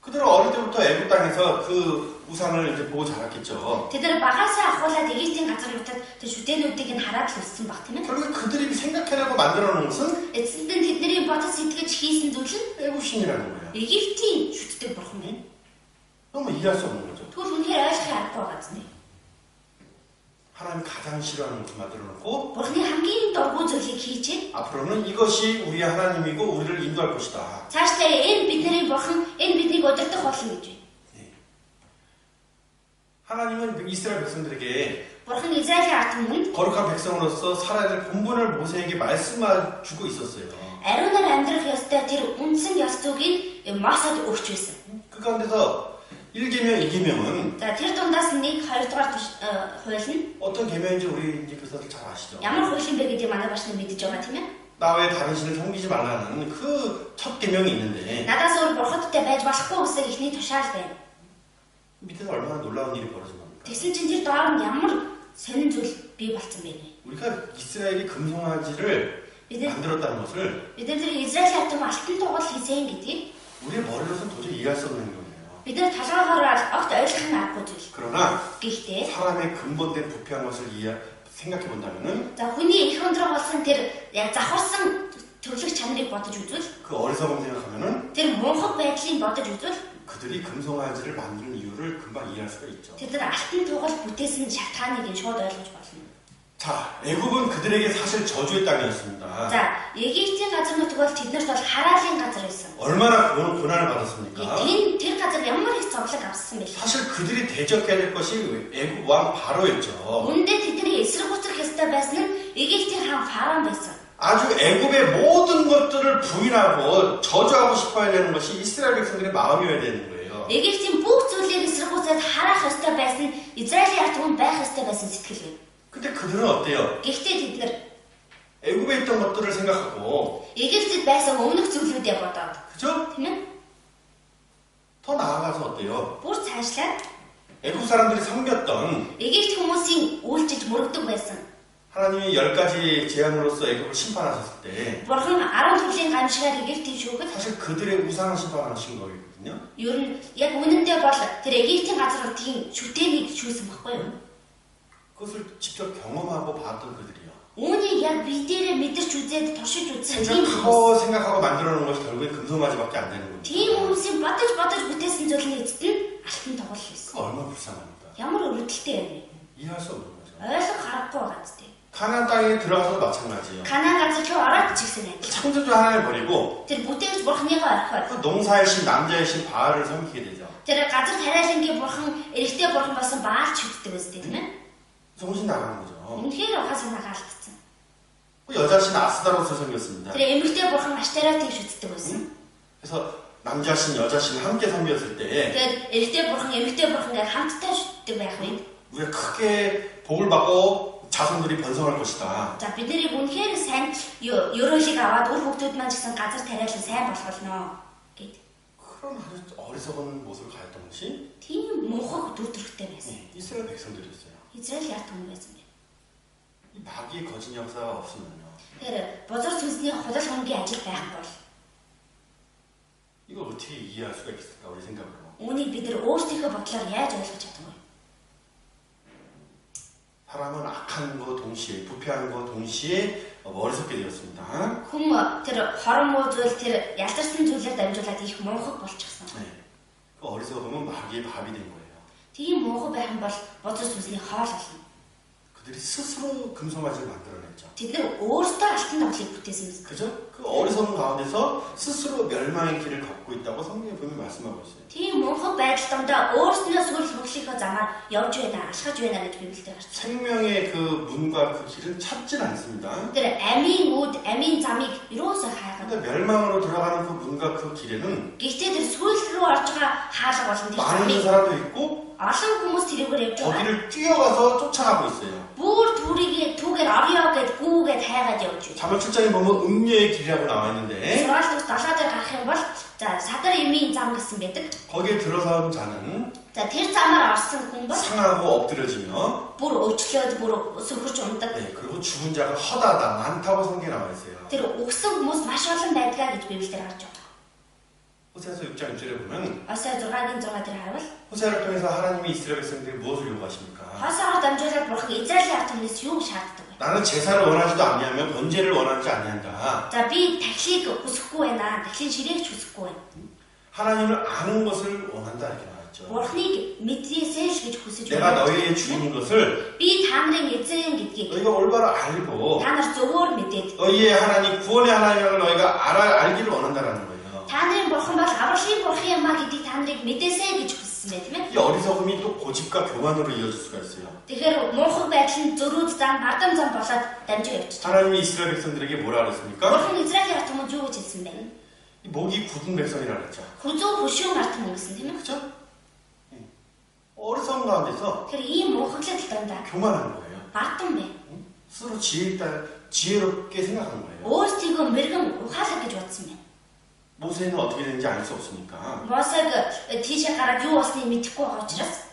S1: 그들은 어릴 때부터 애굽 땅에서 그 우상을 이제 보고 자랐겠죠.
S2: Тэд нар багасаа ахуулаад Египтийн газар нутагт тэр шүтэнүүдийг нь хараад л өссөн баг тийм ээ.
S1: 결국 그들이 생각해내고 만들어 놓은 것은
S2: Эцэст нь тэдний бодож сэтгэж хийсэн зүйл нь
S1: 애굽신이라는 거예요.
S2: Египтийн шүтдэг бурхан байна.
S1: 너무 이해할 수 없는 거죠.
S2: Тэгвэл үнэхээр ойлгохын аргагүй байгаа зү.
S1: 하나님 가장 싫어하는 것을 만들어 놓고
S2: Бурханы хамгийн дургүй зүйлийг хийчихээ.
S1: 앞으로는 이것이 우리의 하나님이고 우리를 인도할 것이다.
S2: Цаашдаа энэ бидний бурхан, энэ биднийг удирдах болно гэж байна.
S1: 하나님은 이스라엘 백성들에게
S2: Бурхан Израилийн ард түмэнд
S1: 거룩한 백성으로서 살아야 될 본분을 모세에게 말씀해 주고 있었어요.
S2: ариунаар амьдрах ёстой тэр үндсэн ёс зүйгийг Мосед өгч байсан.
S1: 그 가운데서 1계명, 2계명은
S2: За тэр дундаас нэг 2 дугаар хууль нь
S1: 어떤 계명인지 우리 이제 교사들 잘 아시죠?
S2: ямар хууль юм бэ гэдгийг манай багш нар мэдэж байгаа тийм ээ.
S1: 나 외에 다른 신을 섬기지 말라는 그 첫 계명이 있는데
S2: Надаас өөр бурхадтай байж болохгүй үсэг ихний тушаал байна.
S1: 밑에서 얼마나 놀라운 일이 벌어진 겁니까?
S2: Тэгсэн чинь тэр доор нь ямар сонин зүйл бий болсон бэ нэ.
S1: 우리가 이스라엘이 금송아지를
S2: Бид нар
S1: 만들었다는 것을
S2: тэр Израиль ард түмэн алтан тугал хийсэн гэдгийг
S1: 우리의 머리로서는 도저히 이해할 수 없는 거예요.
S2: бид нар талгаагаар огт ойлгох нь аргагүй зүйл.
S1: 그러나
S2: Гэхдээ
S1: 사람의 근본된 부패한 것을 생각해 본다면은
S2: за хүний их өндрөг болсон тэр яг завхарсан төрлөх чанарыг бодож үзвэл
S1: 그 어리석음 생각하면은
S2: тэр мунхаг байдлыг бодож үзвэл
S1: 그들이 금송아지를 만드는 이유를 금방 이해할 수가 있죠.
S2: тэд нар алтан тугал бүтээсэн шалтгааныг нь шууд ойлгож болно.
S1: 자, 애굽은 그들에게 사실 저주의 땅이었습니다.
S2: За, Египтийн газар нутаг бол тэднэрт бол хараалын газар байсан.
S1: 얼마나 고난을 받았습니까?
S2: Тэр газар ямар их зовлон авсан бэ?
S1: 사실 그들이 대적해야 될 것이 애굽 왕 바로였죠.
S2: Үүндээ тэдний эсрэг буцах ёстой байсан нь Египтийн хаан фараон байсан.
S1: 아주 애굽의 모든 것들을 부인하고 저주하고 싶어야 되는 것이 이스라엘 백성들의 마음이어야 되는 거예요.
S2: Египтийн бүх зүйлээр эсрэг буцаад харах ёстой байсан нь Израилийн ард түмэнд байх ёстой байсан сэтгэл байна.
S1: 근데 그들은 어때요?
S2: Гэхдээ тэд нар
S1: 애굽에 있던 것들을 생각하고,
S2: Египтэд байсан өмнөх зүйлүүдээ бодоод,
S1: 그죠?
S2: тийм ээ?
S1: 더 나아가서 어때요?
S2: Бүр цаашлаад
S1: 애굽 사람들이 섬겼던
S2: Египт хүмүүсийн үйлчилж мөрөгдөг байсан.
S1: 하나님이 10가지 재앙으로서 애굽을 심판하셨을 때
S2: Бурхан 10 төрлийн гамшигаар Египтийг шүүхэд
S1: 사실 그들의 우상을 심판하신 거거든요.
S2: ер нь яг үнэндээ бол тэр Египтийн газар тийм шүтээнийг шүүсэн баггүй юу?
S1: 그것을 직접 경험하고 봤던 그들이요.
S2: Үүнийг яг бидээрээ мэдэрч үзээд туршиж үзсэн тийм
S1: 생각하고 만들어 놓은 것이 결국에 금송아지밖에 안 되는 겁니다.
S2: тийм хүмүүсийн бодож бүтээсэн зүйлний эцэст нь алтан тоглол
S1: 그
S2: хийсэн.
S1: 얼마나 불쌍합니까?
S2: Ямар өрөвдөлтэй юм бэ?
S1: 이해할 수 없는 거죠.
S2: Ойлгох аргагүй байгаа зү.
S1: 가나안 땅에 들어가서도 마찬가지예요.
S2: Канаан газар руу ороод ч гэсэн адил.
S1: 창조주 하나님을 버리고
S2: Тэр бүтээгч бурхныгаа орхиод
S1: 그 농사의 신, 남자의 신 바알을 섬기게 되죠.
S2: тэр газар тариалангийн бурхан, эрэгтэй бурхан болсон Баал чүтдэг үстэй тийм ээ.
S1: 정신 나가는 거죠.
S2: Үнэхээр ухаас нагаалтсан.
S1: 그 여자 신 아스다롯을 섬겼습니다.
S2: Тэр эмэгтэй бурхан Аштаратыг шүтдэг байсан.
S1: 그래서 남자 신, 여자 신 함께 섬겼을 때
S2: Тэгээд эрэгтэй бурхан, эмэгтэй бурхан гэж хамтдаа шүтдэг байх үед
S1: 우리가 크게 복을 받고 자손들이 번성할 것이다.
S2: за бидний үнэхээр сайн ёроолыг аваад үр хөвгтүүд маань ч гэсэн газар тариалан сайн болох болно гэд.
S1: 그런 아주 어리석은 모습을 가졌던 것이
S2: Тийм мунхаг дүр төрхтэй байсан.
S1: 이스라엘 백성들이었어요.
S2: Израиль ард түмэн байсан бэ.
S1: 이 마귀의 거짓 역사가 없으면요.
S2: Тэр бузар сүнсний худал хонгийн ажил байхгүй бол
S1: 이걸 어떻게 이해할 수가 있을까 우리 생각으로.
S2: үүнийг бид нар өөрсдийнхөө бодлоор яаж ойлгож чадах вэ?
S1: 사람은 악한 거 동시에 부패한 거 동시에 어리석게 되었습니다.
S2: Хүн тэр хорон муу зүйл тэр ялдарсан зүйлээр дамжуулаад их мунхаг болчихсон.
S1: 네. 그 어리석음은 마귀의 밥이 된 거예요.
S2: Тийм мунхаг байх юм бол бузар сүнсний хоол болно.
S1: 그들이 스스로 금송아지를 만들어냈죠.
S2: Тэд нар өөрсдөө алтан тоглыг бүтээсэн юм.
S1: 그죠? 그 어리석음 가운데서 스스로 멸망의 길을 걷고 있다고 성경에 보면 말씀하고 있어요.
S2: Тийм мунхаг байдал дондоо өөрснөө сүрэл хөдлөхөө замаар явж байна, ашгаж байна гэж Библиэд гарч.
S1: 생명의 그 문과 그 길은 찾질 않습니다.
S2: Тэр амийн үд, амийн замыг юусоо хайгаад.
S1: 근데 멸망으로 들어가는 그 문과 그 길에는
S2: Гэхдээ тэр сүрэл рүү орж байгаа хаалга болон тэр
S1: 많은
S2: замыг
S1: 사람도 있고
S2: олон хүмүүс тэрүүгээр явж байгаа.
S1: 거기를 뛰어가서 쫓아가고 있어요.
S2: Бүр түүгээр орё гэд гүүгээд хайгаад явж байна.
S1: 잠언 7장에 보면 음녀의 길이라고 나와 있는데
S2: Сургаалт 7 дээр гарах юм бол за садар эмийн зам гэсэн байдаг.
S1: 거기에 들어선 자는
S2: За тэр замаар орсон хүн бол
S1: 상하고 엎드려지며
S2: бүр өвчлөөд бүр сөхөрч ундаг.
S1: 네, 그리고 죽은 자가 허다하다 많다고 성경에 나와 있어요.
S2: Тэр өгсөн хүмүүс маш олон байдгаа гэж Библиэлд гарч байгаа.
S1: 호세아서 6장 6절에 보면
S2: Хосea 6-гийн 6 дээр харвал
S1: 호세아를 통해서 하나님이 이스라엘 백성들이 무엇을 요구하십니까?
S2: Хосеагоор дамжуулаад бурхан Израилийн ард түмнээс юу шаарддаг вэ?
S1: 나는 제사를 원하지도 아니하며 번제를 원하지 아니한다.
S2: За би тахлыг хүсэхгүй байна. Тахлын ширээгч хүсэхгүй байна.
S1: 하나님을 아는 것을 원한다 이렇게 말했죠.
S2: Бурхныг мэдээсэй л гэж хүсэж
S1: 내가
S2: байна.
S1: 너희의 주인인 것을
S2: Би та нарын эзэн гэдгийг
S1: 너희가 올바로 알고
S2: та нар зөвөр мэдээд
S1: 너희의 하나님 구원의 하나님을 너희가 알기를 원한다라는 거예요.
S2: та нарын бурхан бол авралын бурхан юм а гэдгийг та нарыг мэдээсэй гэж хүссэн байх тийм ээ.
S1: 이 어리석음이 또 고집과 교만으로 이어질 수가 있어요.
S2: Тэгэхээр муухай байдал нь зөрүүд зам, бардам зам болоод дамжиж явчих.
S1: 하나님이 이스라엘 백성들에게 뭐라 그랬습니까?
S2: Бурхан Израилийн ард түмэнд юу гэж хэлсэн бэ?
S1: 이 목이 굳은 백성이라 그랬죠.
S2: Хүзүү хөшүүн ард түмэн гэсэн тийм ээ.
S1: 그렇죠? 어리석은 가운데서
S2: Тэгэхээр ийм муухаглал дондаа
S1: 교만한 거예요.
S2: бардам бэ.
S1: 스스로 지혜롭게 생각한 거예요.
S2: Өөрсдийгөө мэрэгэн ухаалаг гэж бодсон байна.
S1: 모세는 어떻게 되는지 알 수 없으니까
S2: Мосег тийшээ гараад юу болсныг мэдэхгүй байгаа учраас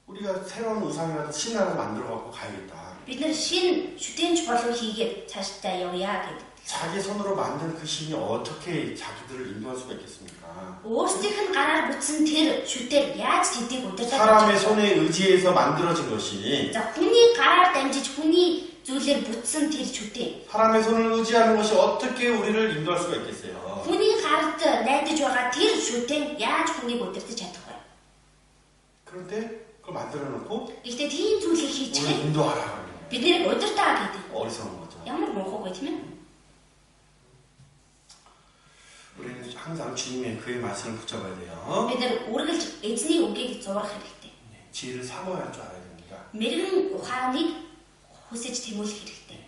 S1: 우리가 새로운 우상이라도 신 하나 만들어 갖고 가야겠다.
S2: бид нар шинэ шүтээнч болов хийгээд цаашдаа явъя гэдэг.
S1: 자기 손으로 만든 그 신이 어떻게 자기들을 인도할 수가 있겠습니까?
S2: Өөрсдийнх нь гараар бүтсэн тэр шүтээр яаж тэдийг удирдах
S1: 사람의 손에 의지해서 만들어진 것이
S2: За хүний гараар дамжиж хүний зүйлээр бүтсэн тэр шүтээ.
S1: 사람의 손을 의지하는 것이 어떻게 우리를 인도할 수가 있겠어요?
S2: Хүний гард найдаж байгаа тэр шүтээ яаж хүнийг удирдах чадах вэ?
S1: 그런데 그걸 만들어 놓고
S2: Гэхдээ тийм зүйлийг
S1: 우리를
S2: хийчихээ
S1: 인도하라 그러는
S2: бид нэр удирдаа гэдэг.
S1: 어리석은 거죠.
S2: Ямар муухай тийм ээ.
S1: 우리는 항상 주님의 그의 말씀을 붙잡아야 돼요.
S2: Бид нар үргэлж эзний үгийг зурах хэрэгтэй.
S1: 지혜를 사모할 줄 알아야 됩니다.
S2: Мэргэн ухааныг хүсэж тэмүүлэх хэрэгтэй.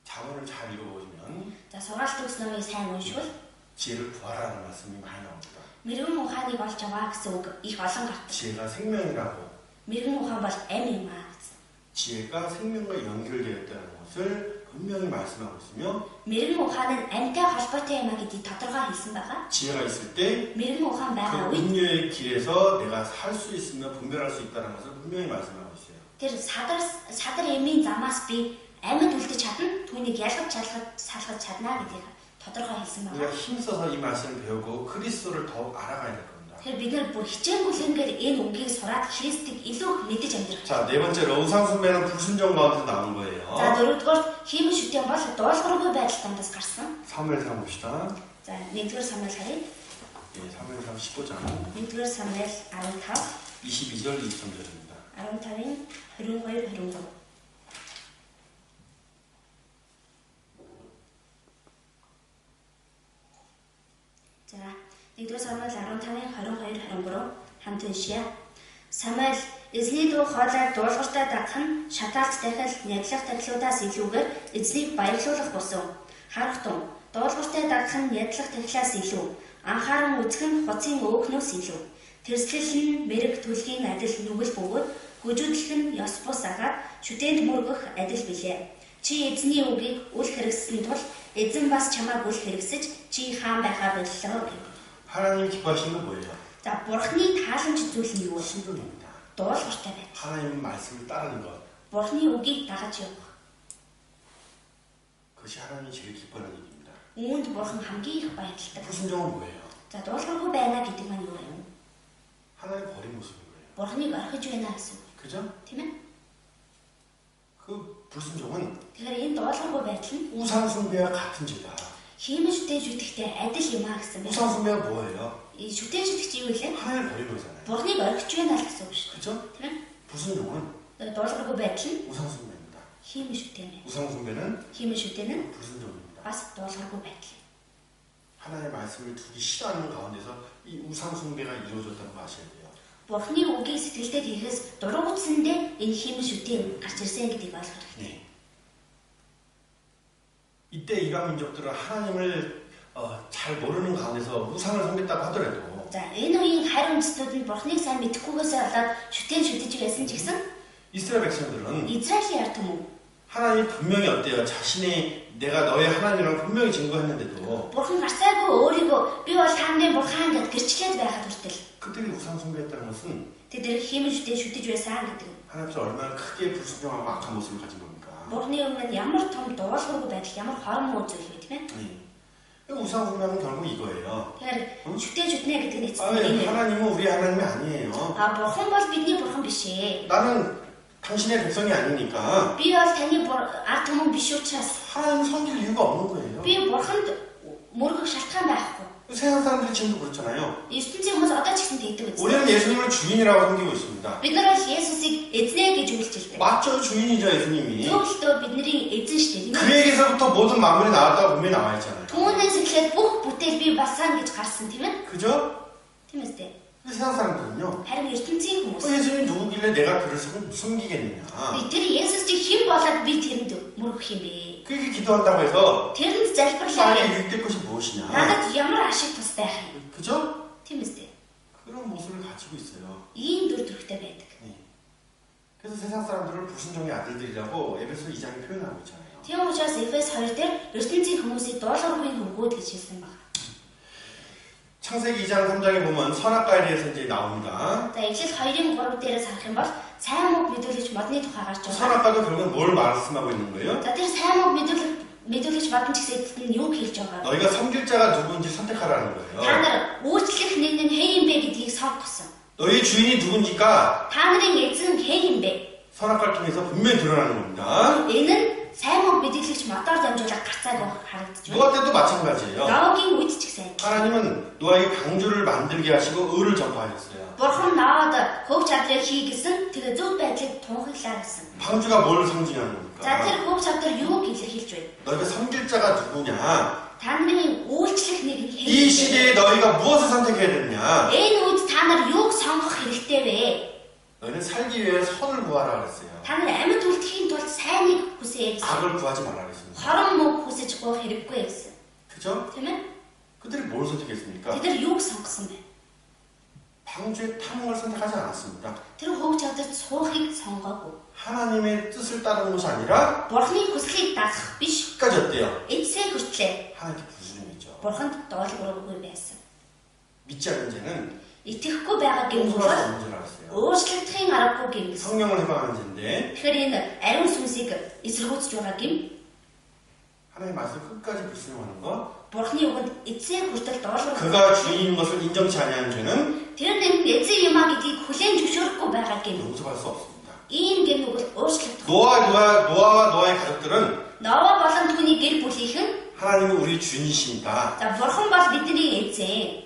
S1: 자문을 잘 읽어보시면
S2: За сургаалт төгс номыг сайн уншвал
S1: 지혜를 구하라는 말씀이 많이 나옵니다.
S2: мэргэн ухааныг олж аваа гэсэн үг их олон гардаг.
S1: 지혜가 생명이라고
S2: Мэргэн ухаан бол амь юм аа гэсэн.
S1: 지혜가 생명과 연결되었다는 것을 분명히 말씀하고 있으며
S2: Мэргэн ухаан нь амьтай холбоотой юм а гэдгийг тодорхой хэлсэн байгаа.
S1: 지혜가 있을 때
S2: Мэргэн ухаан
S1: 그
S2: байгаа үед
S1: 음료의 길에서 내가 살 수 있으며 분별할 수 있다는 것을 분명히 말씀하고 있어요.
S2: тэр садар эмийн замаас би амьд үлдэж чадна, түүнийг ялгаж салгаж чадна гэдгийг тодорхой хэлсэн
S1: 우리가
S2: байгаа.
S1: 힘써서 이 말씀을 배우고 그리스도를 더욱 알아가야 될 겁니다.
S2: Тэгэхээр бид нар бүр хичээнгүлэнгээр энэ үгийг сураад Христийг илүү мэдэж амьдрах.
S1: 자, 네 번째로 우상숭배는 불순종 가운데서 나온 거예요.
S2: За дөрөвдүгээр хиймэл шүтэн бол дуулуургүй байдал дондоос гарсан.
S1: 사무엘상 봅시다.
S2: За 1-р Самуэль харъя.
S1: 예, 사무엘상 15장
S2: 1-р Самуэль 15,
S1: 22절 23절입니다.
S2: 15-ын 22, 23. За 1-р Самуэль 15-ын 22, 23 хамт уншъя. Самуэль эзний дуу хоолой дуулууртай дагах нь шатаалт дахил нядлах тахилуудаас илүүгээр эзнийг баярлуулах босов. Харахтун дуулууртай дагах нь нядлах тахилаас илүү, анхааран үзэх нь хуцын өөхнөөс илүү. Тэрслэл нь мэрэг төлгийн адил нүгэл бөгөөд гүжүүдлэх нь ёс бус агаад шүтээнд мөргөх адил билээ. Чи эзний үгийг үл хэрэгссэн тул эзэн бас чамааг үл хэрэгсэж чи хаан байхаа боллоо гэв.
S1: 하나님 기뻐하시는 건 뭐예요?
S2: За бурхны тааламж зүйл нь юу вэ?
S1: 신종입니다.
S2: Дуулууртай байх.
S1: 하나님 말씀을 따르는 것.
S2: Бурхны үгийг дагаж явах.
S1: 그것이 하나님이 제일 기뻐하는 일입니다.
S2: Үүнд бурхан хамгийн их баярлдаг.
S1: 불순종은 뭐예요?
S2: За дуулуургүй байна гэдэг маань юу вэ?
S1: 하나님 버린 모습인 거예요.
S2: Бурхныг орхиж байна гэсэн үг.
S1: 그죠?
S2: Тийм ээ?
S1: 그 불순종은
S2: Тэгэхээр энэ дуулуургүй байдал нь
S1: 우상숭배와 같은 죄다.
S2: хиймэл шүтэн шүтгэхтэй адил юм а гэсэн байна.
S1: 우상숭배가 뭐예요?
S2: И шүтэн шүтгэж юу вэ?
S1: 하나님 버린 거잖아요.
S2: Бурхныг орхиж байна л гэсэн үг шүү
S1: 그죠?
S2: дээ. Тийм ээ?
S1: 불순종은
S2: Тэгэхээр дуулуургүй байдал нь
S1: 우상숭배입니다.
S2: хиймэл шүтэн байна.
S1: 우상숭배는
S2: Хиймэл шүтэн нь
S1: 불순종입니다.
S2: бас дуулуургүй байдал.
S1: 하나님의 말씀을 두기 싫어하는 가운데서 이 우상숭배가 이루어졌다는 거 아셔야 돼요.
S2: Бурхны үгийг сэтгэлдээ хийхээс дургуутсандээ энэ хиймэл шүтэн гарч ирсэн гэдгийг ойлгох хэрэгтэй.
S1: 네. 이때 이방 민족들은 하나님을 잘 모르는 가운데서 우상을 섬겼다고 하더라도
S2: За энэ үеийн харь үндэстнүүд нь Бурхныг сайн мэдэхгүйгээсээ болоод шүтэж байсан ч гэсэн
S1: 이스라엘 백성들은
S2: Израилийн ард түмэн
S1: 하나님 분명히 어때요? 자신이 내가 너의 하나님이라고 분명히 증거했는데도
S2: Бурхан гарцаагүй өөрийгөө би бол хааны бурхан гэдээ гэрчлээд байхад хүртэл
S1: 그들이 우상 숭배했다는 것은
S2: тэд хиймэн шүтэж байсан гэдэг.
S1: 하나님 앞에서 얼마나 크게 불순종하고 악한 모습을 가진 겁니까?
S2: Бурхны өмнө ямар том дуулуургүй байдал, ямар хором муу зүйл вэ, тийм ээ?
S1: 우상 숭배는 결국 이거예요.
S2: Тэгэхээр шүтэж үтнэ гэдэг нь эцэг
S1: 아니,
S2: нь
S1: 하나님은 우리 하나님이 아니에요.
S2: Бурхан бол бидний бурхан биш ээ.
S1: 나는 당신의 백성이 아니니까
S2: Би бол таны ард түмэн биш учраас
S1: 하나님 섬길 이유가 없는 거예요.
S2: би бурханд мөргөх шалтгаан байхгүй.
S1: 세상 사람들이 지금도 그렇잖아요.
S2: ертөнцийн хүмүүс одоо ч гэсэн тэгдэг үү?
S1: 우리는 예수님을 주인이라고 섬기고 있습니다.
S2: Бид нар бол Есүсийг эзнээ гэж үйлчилдэг.
S1: 맞죠? 주인이죠, 예수님이.
S2: Зөвхөн бидний эзэн шүү дээ.
S1: 그에게서부터 모든 만물이 나왔다고 분명히 나와 있잖아요.
S2: Түүнээс эхлээд бүх бүтээл бий болсон гэж гарсан тийм ээ?
S1: 그죠?
S2: Тийм ээ.
S1: 세상 사람들은요.
S2: Харин ертөнцийн хүмүүс
S1: 예수님이 누구길래 내가 그를 숨기겠느냐.
S2: тэр Есүс чи хэн болоод би тэрэнд мөргөх юм бэ?
S1: 그렇게 기도한다고 해서
S2: Тэрэнд залбирлаа.
S1: 나에게 유익될 것이 무엇이냐.
S2: Надад ямар ашиг тус байх юм?
S1: 그죠?
S2: Тийм ээ.
S1: 그런 모습을 가지고 있어요.
S2: Ийм дүр төрхтэй байдаг.
S1: 그래서 세상 사람들을 불순종의 아들들이라고 에베소 2장이 표현하고 있잖아요.
S2: Тийм учраас Эфес 2 дээр ертөнцийн хүмүүсийг дуулуургүй хөвгүүд гэж хэлсэн байна.
S1: 창세기 2장 3장에 보면 선악과에 대해서 이제 나옵니다.
S2: За Эхлэл 2-ын 3 дээрээс харах юм бол сайн мог мэдүүлэгч модны тухай гарч байгаа.
S1: 선악과도 결국은 뭘 말씀하고 있는 거예요?
S2: За тэр сайн мог мэдүүлэгч модон ч гэсэн эцэст нь юу хэлж байгаа?
S1: 너희가 섬길 자가 누구인지 선택하라는 거예요.
S2: Та нар үйлчлэх нэг нь хэн юм бэ гэдгийг сонгосон.
S1: 너희 주인이 누군지가
S2: Та нарын эзэн хэн юм бэ?
S1: 선악과를 통해서 분명히 드러나는 겁니다.
S2: Энэ нь сайн мог мэдүүлэгч модоор дамжуулаад гарцааг харагдаж байна.
S1: 노아 때도 마찬가지예요.
S2: Ноагийн үед ч гэсэн
S1: 하나님은 노아에게 방주를 만들게 하시고 의를 전파하셨어요.
S2: Бурхан Ноад хөв чадрыг хий гэсэн тэгээ зөв байдлыг тунхаглаа гэсэн.
S1: 방주가 뭘 상징하는
S2: За
S1: 겁니까?
S2: тэр хөв чадвар юуг илэрхийлж байна?
S1: 너희가 섬길 자가 누구냐?
S2: Та нарын үйлчлэх нэг нь хэн
S1: 이 시대에 너희가 무엇을 선택해야 되느냐?
S2: Энэ үед та нар юуг сонгох хэрэгтэй вэ?
S1: 너희는 살기 위해 선을 구하라 그랬어요.
S2: Та нар амьд үлдэхийн тулд сайныг хүсээ гэсэн.
S1: 악을 구하지 말라 그랬습니다.
S2: Хором мог хүсэж гоо хэрэггүй гэсэн.
S1: 그죠?
S2: Тийм ээ?
S1: 그들이 뭘 선택했습니까?
S2: Тэд нар юуг сонгосон бэ?
S1: 방주의 탐험을 선택하지 않았습니다.
S2: Тэр хөв чадварт суухыг сонгоогүй.
S1: 하나님의 뜻을 따르는 것이 아니라
S2: Бурхны хүслийг дагах биш.
S1: 끝까지 어때요?
S2: Эцсээ хүртлээ
S1: 하나님께 불순종했죠.
S2: Бурханд дуулуургүй байсан.
S1: 믿지 않는 죄는
S2: Итгэхгүй байгаа гэмт
S1: 용서할 수
S2: бол
S1: 없는 줄 알았어요.
S2: өөрчлөгдөхийн аргагүй гэм гэсэн.
S1: 성령을 해방하는 죄인데
S2: Тэгэхээр энэ ариун сүнсийг эсэргүүцэж байгаа гэм
S1: 하나님의 말씀을 끝까지 불순종하는 것,
S2: Бурхны үгэнд эцсээ хүртэл дуулуургүй.
S1: 그가 주인인 것을 인정치 아니하는 죄는
S2: Тэр нэг эзэн юмаа гэдгийг хүлээн зөвшөөрөхгүй байгаа гэм.
S1: 용서할 수 없습니다.
S2: Ийм гэмнүг бол өөрчлөгдөх.
S1: 노아와 노아의 가족들은
S2: Ноа болон түүний гэр бүлийнхэн
S1: 하나님은 우리 주인이십니다.
S2: за Бурхан бол бидний эзэн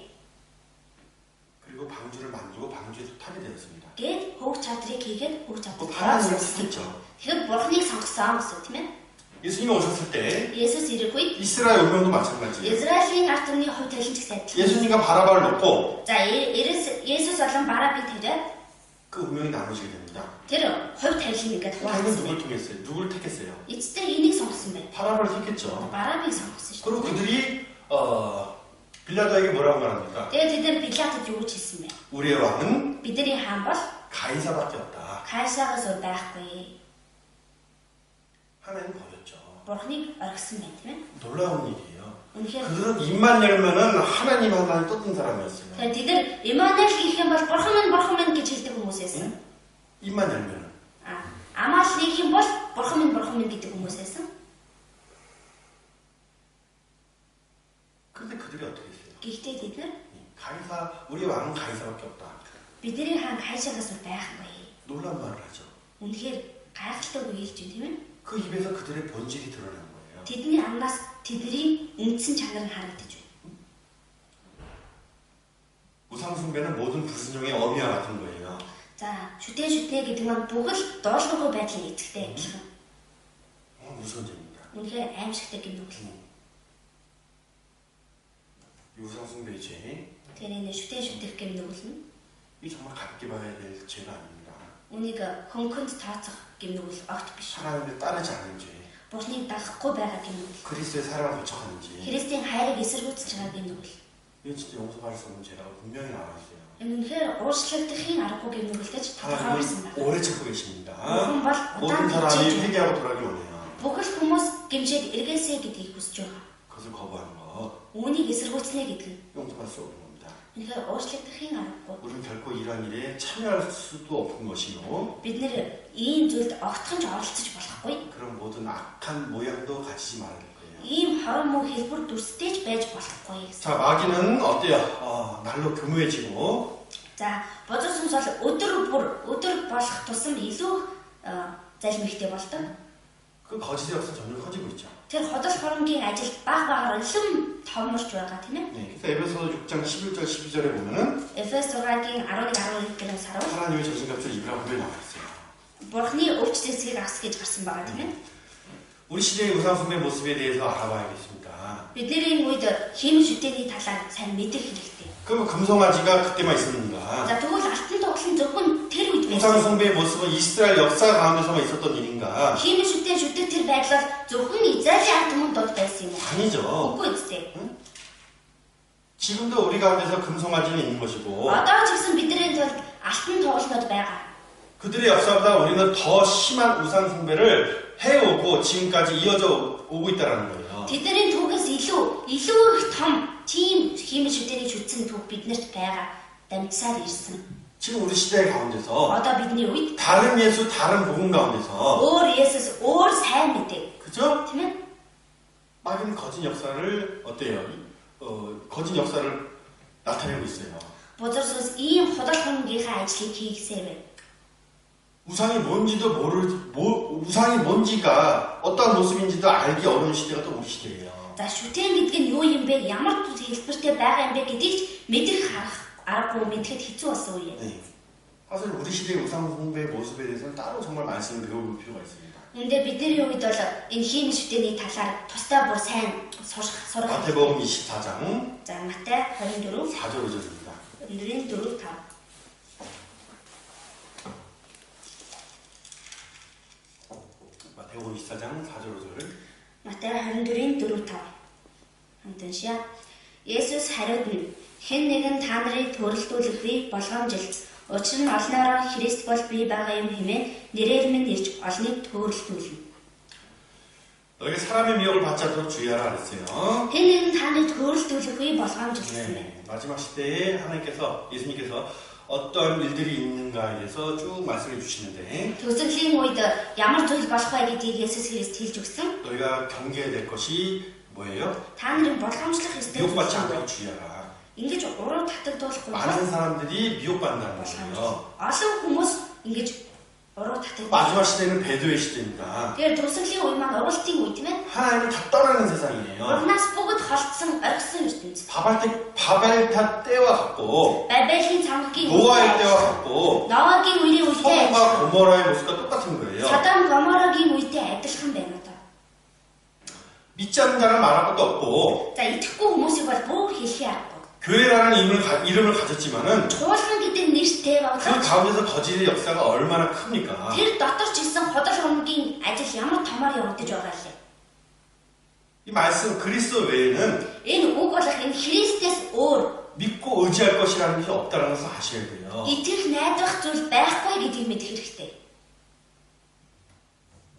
S1: 그리고 방주를 만들고 방주에 탑이 되었습니다.
S2: гэд хөв чадрыг хийгээд хөв чадрыг
S1: 하나님을
S2: сонгосон.
S1: 택했죠.
S2: Тэгэхээр Бурханыг сонгосон гэсэн тийм ээ.
S1: 예수님이 오셨을 때
S2: Есүс ирэх үед
S1: 이스라엘 운명도 마찬가지예요.
S2: Израилийн ард түмний хувьд хэлж гэсэн адилхан.
S1: 예수님과 바라바를 놓고
S2: За Есүс болон Барабыг тавиад
S1: 그 운명이 나눠지게 됩니다.
S2: тэр хувь тавилын ингээд
S1: 결국
S2: хуваалцсан.
S1: 누굴 통했어요? 누구를 택했어요?
S2: Эцэстээ энийг сонгосон байна.
S1: 바라바를 택했죠.
S2: Барабыг сонгосон шүү
S1: 그리고
S2: дээ.
S1: 그들이 빌라도에게 뭐라고 말합니까?
S2: Тэгээд тэд нар Пилатод юу гэж хэлсэн бэ?
S1: 우리의 왕은
S2: Бидний хаан бол
S1: 가이사밖에 없다.
S2: Кайсагаас өөр байхгүй.
S1: 하나님 버렸죠.
S2: Бурханыг оргисон байна тийм ээ.
S1: 놀라운 일이에요.
S2: Үнэхээр
S1: 그들은 입만 열면은 하나님 하나님 떴던 사람이었어요.
S2: тэгэхээр тэд нар Имануэль гэх юм бол бурхан минь гэж хэлдэг хүмүүсээсэн.
S1: 입만 열면은.
S2: Амаал нэг юм бол бурхан минь гэдэг хүмүүсээсэн.
S1: 근데 그들이 어떻게 했어요?
S2: Гэхдээ тэд нар
S1: 가이사, 우리 왕은 가이사밖에 없다.
S2: бидний хаан Кайсагаас өөр байхгүй.
S1: 놀라운 말을 하죠.
S2: Үнэхээр гайхалтай үг хэлж байна тийм ээ.
S1: 그 입에서 그들의 본질이 드러난 거예요.
S2: Тэдний амнаас тэдний үндсэн чанар нь харагдаж байна.
S1: 우상숭배는 모든 불순종의 어미와 같은 거예요.
S2: За шүтээ гэдэг нь бүгд дуулуургүй байдлын эцэгтэй адилхан.
S1: 무서운 죄입니다.
S2: Үнэхээр аимшигтай гэмнүг.
S1: 이 우상숭배의 죄,
S2: Тэр энэ шүтээ гэмнүг нь
S1: 이 정말 가볍게 봐야 될 죄가 아닙니다.
S2: үнийг хөнгөнд тооцох гэмнүг огт биш.
S1: 하나님을 따르지 않은 죄,
S2: Бурхныг дагахгүй байгаа гэмнүг.
S1: 그리스도의 사랑을 거쳐가는 죄,
S2: Христийн хайрыг эсэргүүцэж байгаа гэмнүг.
S1: 이건 진짜 용서받을 수 없는 죄라고 분명히 나와 있어요.
S2: Энэ үнэхээр уучлагдахын аргагүй гэмээр үлдээж тодорхойлсон байна.
S1: 오래 참고 계십니다.
S2: Бурхан бол
S1: 모든
S2: удаан
S1: 사람이
S2: хичээж байна.
S1: 회개하고 돌아가기 원해요.
S2: Бүх л хүмүүс гэмшээд эргээсэй гэдгийг хүсэж байгаа.
S1: 그것을 거부하는 거
S2: Үүнийг эсэргүүцнэ гэдэг нь
S1: 용서받을 수 없는 겁니다.
S2: үнэхээр уучлагдахын аргагүй.
S1: 우리는 결코 이러한 일에 참여할 수도 없는 것이요.
S2: Бид нэр ийм зүйлд огтхонч оролцож болохгүй.
S1: 그런 모든 악한 모양도 가지지 말아야 될 거예요.
S2: Ийм хорон муу хэлбэр дүрстэйж байж болохгүй гэсэн.
S1: 자, 마귀는 어때요? 날로 교묘해지고
S2: За, бузар сүнс бол өдөр болох тусам илүү залмигтэй болдог.
S1: 그 거짓의 역사 점점 커지고 있죠.
S2: Тэр ходол хоромгийн ажил баг багаар улам томорч байгаа тийм ээ.
S1: 네, 그래서 에베소 6장 11절 12절에 보면은
S2: Эфес 6-гийн 11-12 дээрээс харуул
S1: 하나님의 전신갑주를 입으라고 분명히 나와 있어요.
S2: Бурхны өвч зэсгийг авс гэж гарсан байгаа тийм ээ.
S1: 우리 시대의 우상숭배 모습에 대해서 알아봐야겠습니다.
S2: Бидний үед хим шүтээний талаар сайн мэдэх хэрэгтэй.
S1: 그럼 금송아지가 그때만 있었는가?
S2: За тэгвэл алтан тоглон зөвхөн тэр үед байсан.
S1: 우상숭배의 모습은 이스라엘 역사 가운데서만 있었던 일인가?
S2: Хим шүтээ шүтэх тэр байдлаар зөвхөн Израилийн ард түмэнд дод байсан юм уу?
S1: 아니죠.
S2: Үгүй үстэй.
S1: 지금도 우리 가운데서 금송아지는 있는 것이고
S2: Одоо ч гэсэн бидний тулд алтан тоглонод байгаа.
S1: 그들의 역사보다 우리는 더 심한 우상숭배를 해오고 지금까지 이어져 오고 있다는 거예요.
S2: Тэдний түүгээс илүү их том тийм хим шүтээний шүтсэн түүх биднэрт байгаа дамжсаар ирсэн.
S1: 지금 우리 시대 가운데서
S2: Одоо бидний үед
S1: 다른 예수, 다른 복음 가운데서
S2: өөр Есүс, өөр сайн мэдээ.
S1: 그죠?
S2: Тийм ээ?
S1: 마귀는 거짓 역사를 어때요? 거짓 역사를 나타내고 있어요.
S2: Бузар сүнс ийм худал хөнгийнхаа ажлыг хийгсээр байна.
S1: 우상이 뭔지도 우상이 뭔지가 어떤 모습인지도 알기 어려운 시대가 또 우리 시대예요.
S2: За шүтэн гэдэг нь юу юм бэ? Ямар хэлбэртэй байгаа юм бэ гэдгийг ч мэдэх аргагүй мэдхэд хэцүү болсон үе.
S1: 네. 사실 우리 시대의 우상숭배의 모습에 대해서는 따로 정말 말씀을 배워볼 필요가 있습니다.
S2: 근데 бидний үед бол энэ хим шүтэний талаар тусдаа бүр сайн сурах.
S1: 마태복음 24장
S2: За Матай 24
S1: 4절 5절입니다.
S2: 4 5.
S1: 마태복음 24장 4절 5절.
S2: Матай 24 4. Хамтаншаа. Есүс хариуд нь хэн нэгэн та нарыг төрөлдүүлэх би болгоомжилж учир нь олноороо Христ бол би байгаа юм хэмээн нэрээр минь ирж олныг төрөлдүүлнэ.
S1: 너에게 사람의 미혹을 받지 않도록 주의하라 그랬어요.
S2: хэн нэгэн та нарыг төрөлдүүлэх би болгоомжилсан байна.
S1: 네, 마지막 시대에 예수님께서 어떤 일들이 있는가에 대해서 쭉 말씀해 주시는데
S2: Төсөглийн үед ямар зүйл болох вэ гэдгийг Есүс Христ хэлж өгсөн.
S1: 너희가 경계해야 될 것이 뭐예요?
S2: Та нарын болгоомжлох ёстой
S1: 미혹받지
S2: зүйл
S1: 않도록 주의하라.
S2: ингэж уруу татагдуулахгүй
S1: 많은 사람들이 미혹받는다는 거예요.
S2: олон хүмүүс ингэж уруу татагдуулж.
S1: 마지막 시대는 배도의 시대입니다.
S2: Тэгэхээр төсөглийн үе маань уралтын үе тийм ээ.
S1: 하나님을 다 떠나는 세상이에요.
S2: Бурханаас бүгд холдсон, орхисон ертөнц.
S1: 바벨탑 때와 같고
S2: Бабелийн цамгийн
S1: 노아의 때와 같고
S2: Ноагийн үеийн үедээ
S1: 소돔과 고모라의 모습과 똑같은 거예요.
S2: Содом Гоморагийн үедээ адилхан байна одоо.
S1: 믿지 않는 자는 말할 것도 없고
S2: За итгэхгүй хүмүүсийг бол бүр хэлхий аргагүй.
S1: 교회라는 이름을 가졌지만은
S2: Чуулган гэдэг нэртэй
S1: 그
S2: боловч
S1: 가운데서 거짓의 역사가 얼마나 큽니까?
S2: тэр дотор ч гэсэн ходол хонгийн ажил ямар томоор явагдаж байгаа лээ.
S1: 이 말씀 그리스도 외에는
S2: Энэ үг болох энэ Христэс өөр
S1: 믿고 의지할 것이라는 것이 없다는 것을 아셔야 돼요.
S2: итгэх найдах зүйл байхгүй гэдгийг мэдэх хэрэгтэй.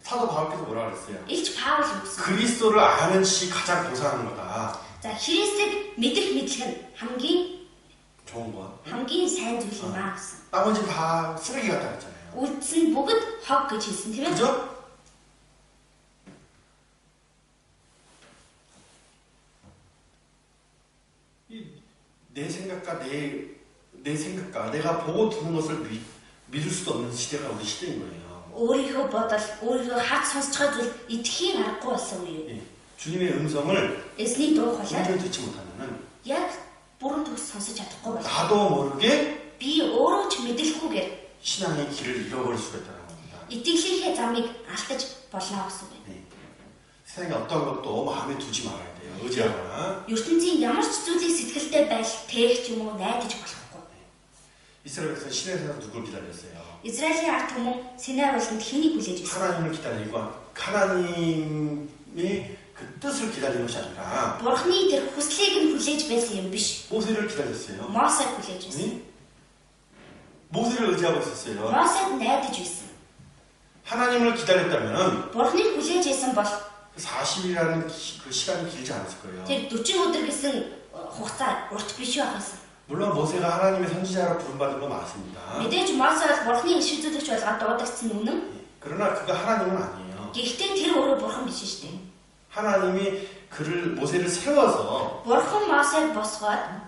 S1: 사도 바울께서 뭐라 그랬어요?
S2: Илч Паул үгсэн.
S1: 그리스도를 아는 것이 가장 고상한 거다.
S2: За Христийг мэдэх мэдлэг нь
S1: 좋은 거.
S2: хамгийн сайн зүйл юм аа гэсэн.
S1: 나머지는 다 쓰레기 같다 그랬잖아요.
S2: Үлдсэн бүгд хог гэж хэлсэн тийм ээ.
S1: 그죠? 내 생각과 내가 보고 듣는 것을 믿을 수도 없는 시대가 우리 시대인 거예요.
S2: өөрийнхөө бодол, өөрийнхөө харж сонсож байгаа зүйл итгэхийн аргагүй болсон үе.
S1: 예, 주님의 음성을
S2: Эзний дуу хоолой
S1: 온전히 듣지 못하면은
S2: яг бүрэн төгс сонсож чадахгүй байна.
S1: 나도 모르게
S2: Би өөрөө ч мэдлэхгүйгээр
S1: 신앙의 길을 잃어버릴 수가 있다는 겁니다.
S2: итгэлийнхээ замыг алдаж болно гэсэн үг.
S1: 예, 세상에 어떤 것도 마음에 두지 말아야 돼요. 의지하거나.
S2: ертөнцийн ямар ч зүйлийг сэтгэлдээ байж тээх ч юм уу найдаж болохгүй.
S1: 이스라엘에서 시내에서 누굴 기다렸어요?
S2: Израилийн ард түмэн Синай ууланд хэнийг хүлээж байсан?
S1: 하나님을 기다리고 하나님이 그때 뜻을 기다린 것이 아니라
S2: Бурхны тэр хүслийг нь хүлээж байсан юм биш.
S1: 모세를 기다렸어요.
S2: Мосег хүлээж байсан.
S1: 응? 모세를 의지하고 있었어요.
S2: Мосег найдаж байсан.
S1: 하나님을 기다렸다면
S2: Бурхныг хүлээж байсан бол
S1: 40일이라는 그 시간이 길지 않았을 거예요.
S2: тэр 40 өдөр гэсэн хугацаа урт биш байх байсан.
S1: 물론 모세가 하나님의 선지자로 부름받은 건 맞습니다.
S2: Мэдээж Мосе бол Бурхны иш үзүүлэгч болгоод дуудагдсан үнэн.
S1: 그러나 그가 하나님은 아니에요.
S2: Гэхдээ тэр өөрөө Бурхан биш шүү дээ.
S1: 하나님이 그를 모세를 세워서
S2: Бурхан Мосег босгоод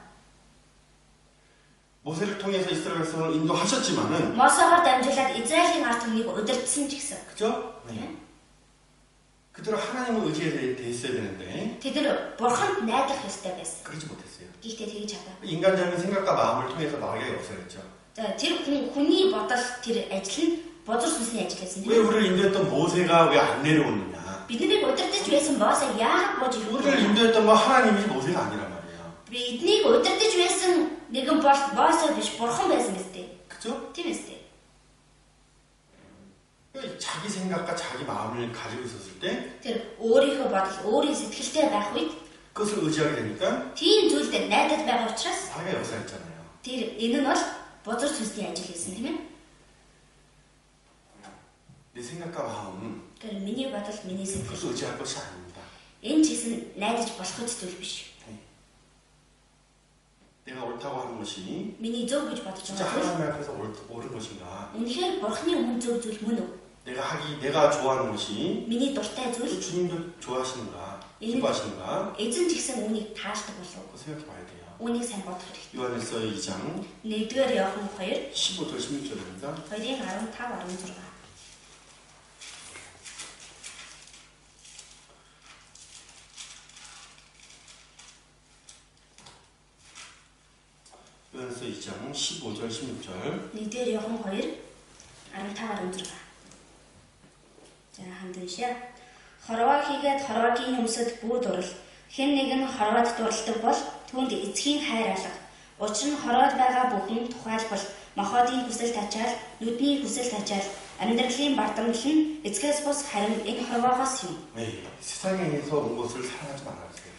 S1: 모세를 통해서 이스라엘 백성을 인도하셨지만은
S2: Мосегаар дамжуулаад Израилийн ард түмнийг удирдсан ч гэсэн.
S1: 그죠? 네. 그대로 하나님을 의지해야 돼 있어야 되는데
S2: Тэд нар Бурханд найдах ёстой байсан.
S1: 그러지 못했어요.
S2: Гэхдээ тэгж чадаагүй.
S1: 인간적인 생각과 마음을 통해서 막이 없어졌죠.
S2: За тэр хүний бодол тэр ажил нь бузар сүнсний ажил байсан
S1: 왜
S2: тийм.
S1: 우리를 인도했던 모세가 왜 안 내려오느냐?
S2: Биднийг удирдах байсан Мосе яагаад бууж
S1: 우리를
S2: ирэв?
S1: 인도했던 건 하나님이지 모세가 아니란 말이에요.
S2: Биднийг удирдах байсан нэгэн бол Мосе биш Бурхан байсан мэт.
S1: 그죠?
S2: Тийм ээ.
S1: 자기 생각과 자기 마음을 가지고 있었을 때
S2: Тэр өөрийнхөө бодол, өөрийн сэтгэлтэй байх үед
S1: 그것을 의지하게 되니까
S2: тийм зүйлд найдаж байгаа учраас
S1: 마귀가 역사했잖아요.
S2: тэр энэ нь бол бузар сүнсний ажил гэсэн тийм ээ.
S1: 내 생각과 마음은
S2: Тэр миний бодол, миний сэтгэл
S1: 그것을 의지할 것이 아닙니다.
S2: энэ ч гэсэн найдаж болох зүйл биш.
S1: 내가 옳다고 하는 것이
S2: Миний зөв гэж бодож
S1: 진짜
S2: байгаа зүйл
S1: 하나님 앞에서 옳은 것인가?
S2: үнэхээр Бурханы өмнө зөв зүйл мөн үү?
S1: 내가 좋아하는 것이
S2: Миний дуртай зүйл
S1: 주님도 좋아하시는가? 기뻐하시는가?
S2: эзэн ч гэсэн үүнийг таашдаг болов уу?
S1: 그거 생각해 봐야 돼요.
S2: Үүнийг сайн бодох хэрэгтэй.
S1: 요한일서 2장
S2: 1-р Иохан 2,
S1: 15절 16절입니다.
S2: 2-ын 15, 16.
S1: 요한일서 2장 15절 16절
S2: 1-р Иохан 2, 15, 16. За хамт уншъя. Хорвоо хийгээд хорвоогийн өмсөд бүү дурал. Хэн нэгэн хорвоод дуралдаг бол түүнд эцгийн хайр алга. Учир нь хорвоод байгаа бүхэн тухайлбал мохоодын хүсэл тачаал, нүдний хүсэл тачаал, амьдралын бардамнал нь эцгээс бус харин энэ хорвоогоос юм.
S1: 네, 세상에서 온 것을 사랑하지 말아주세요.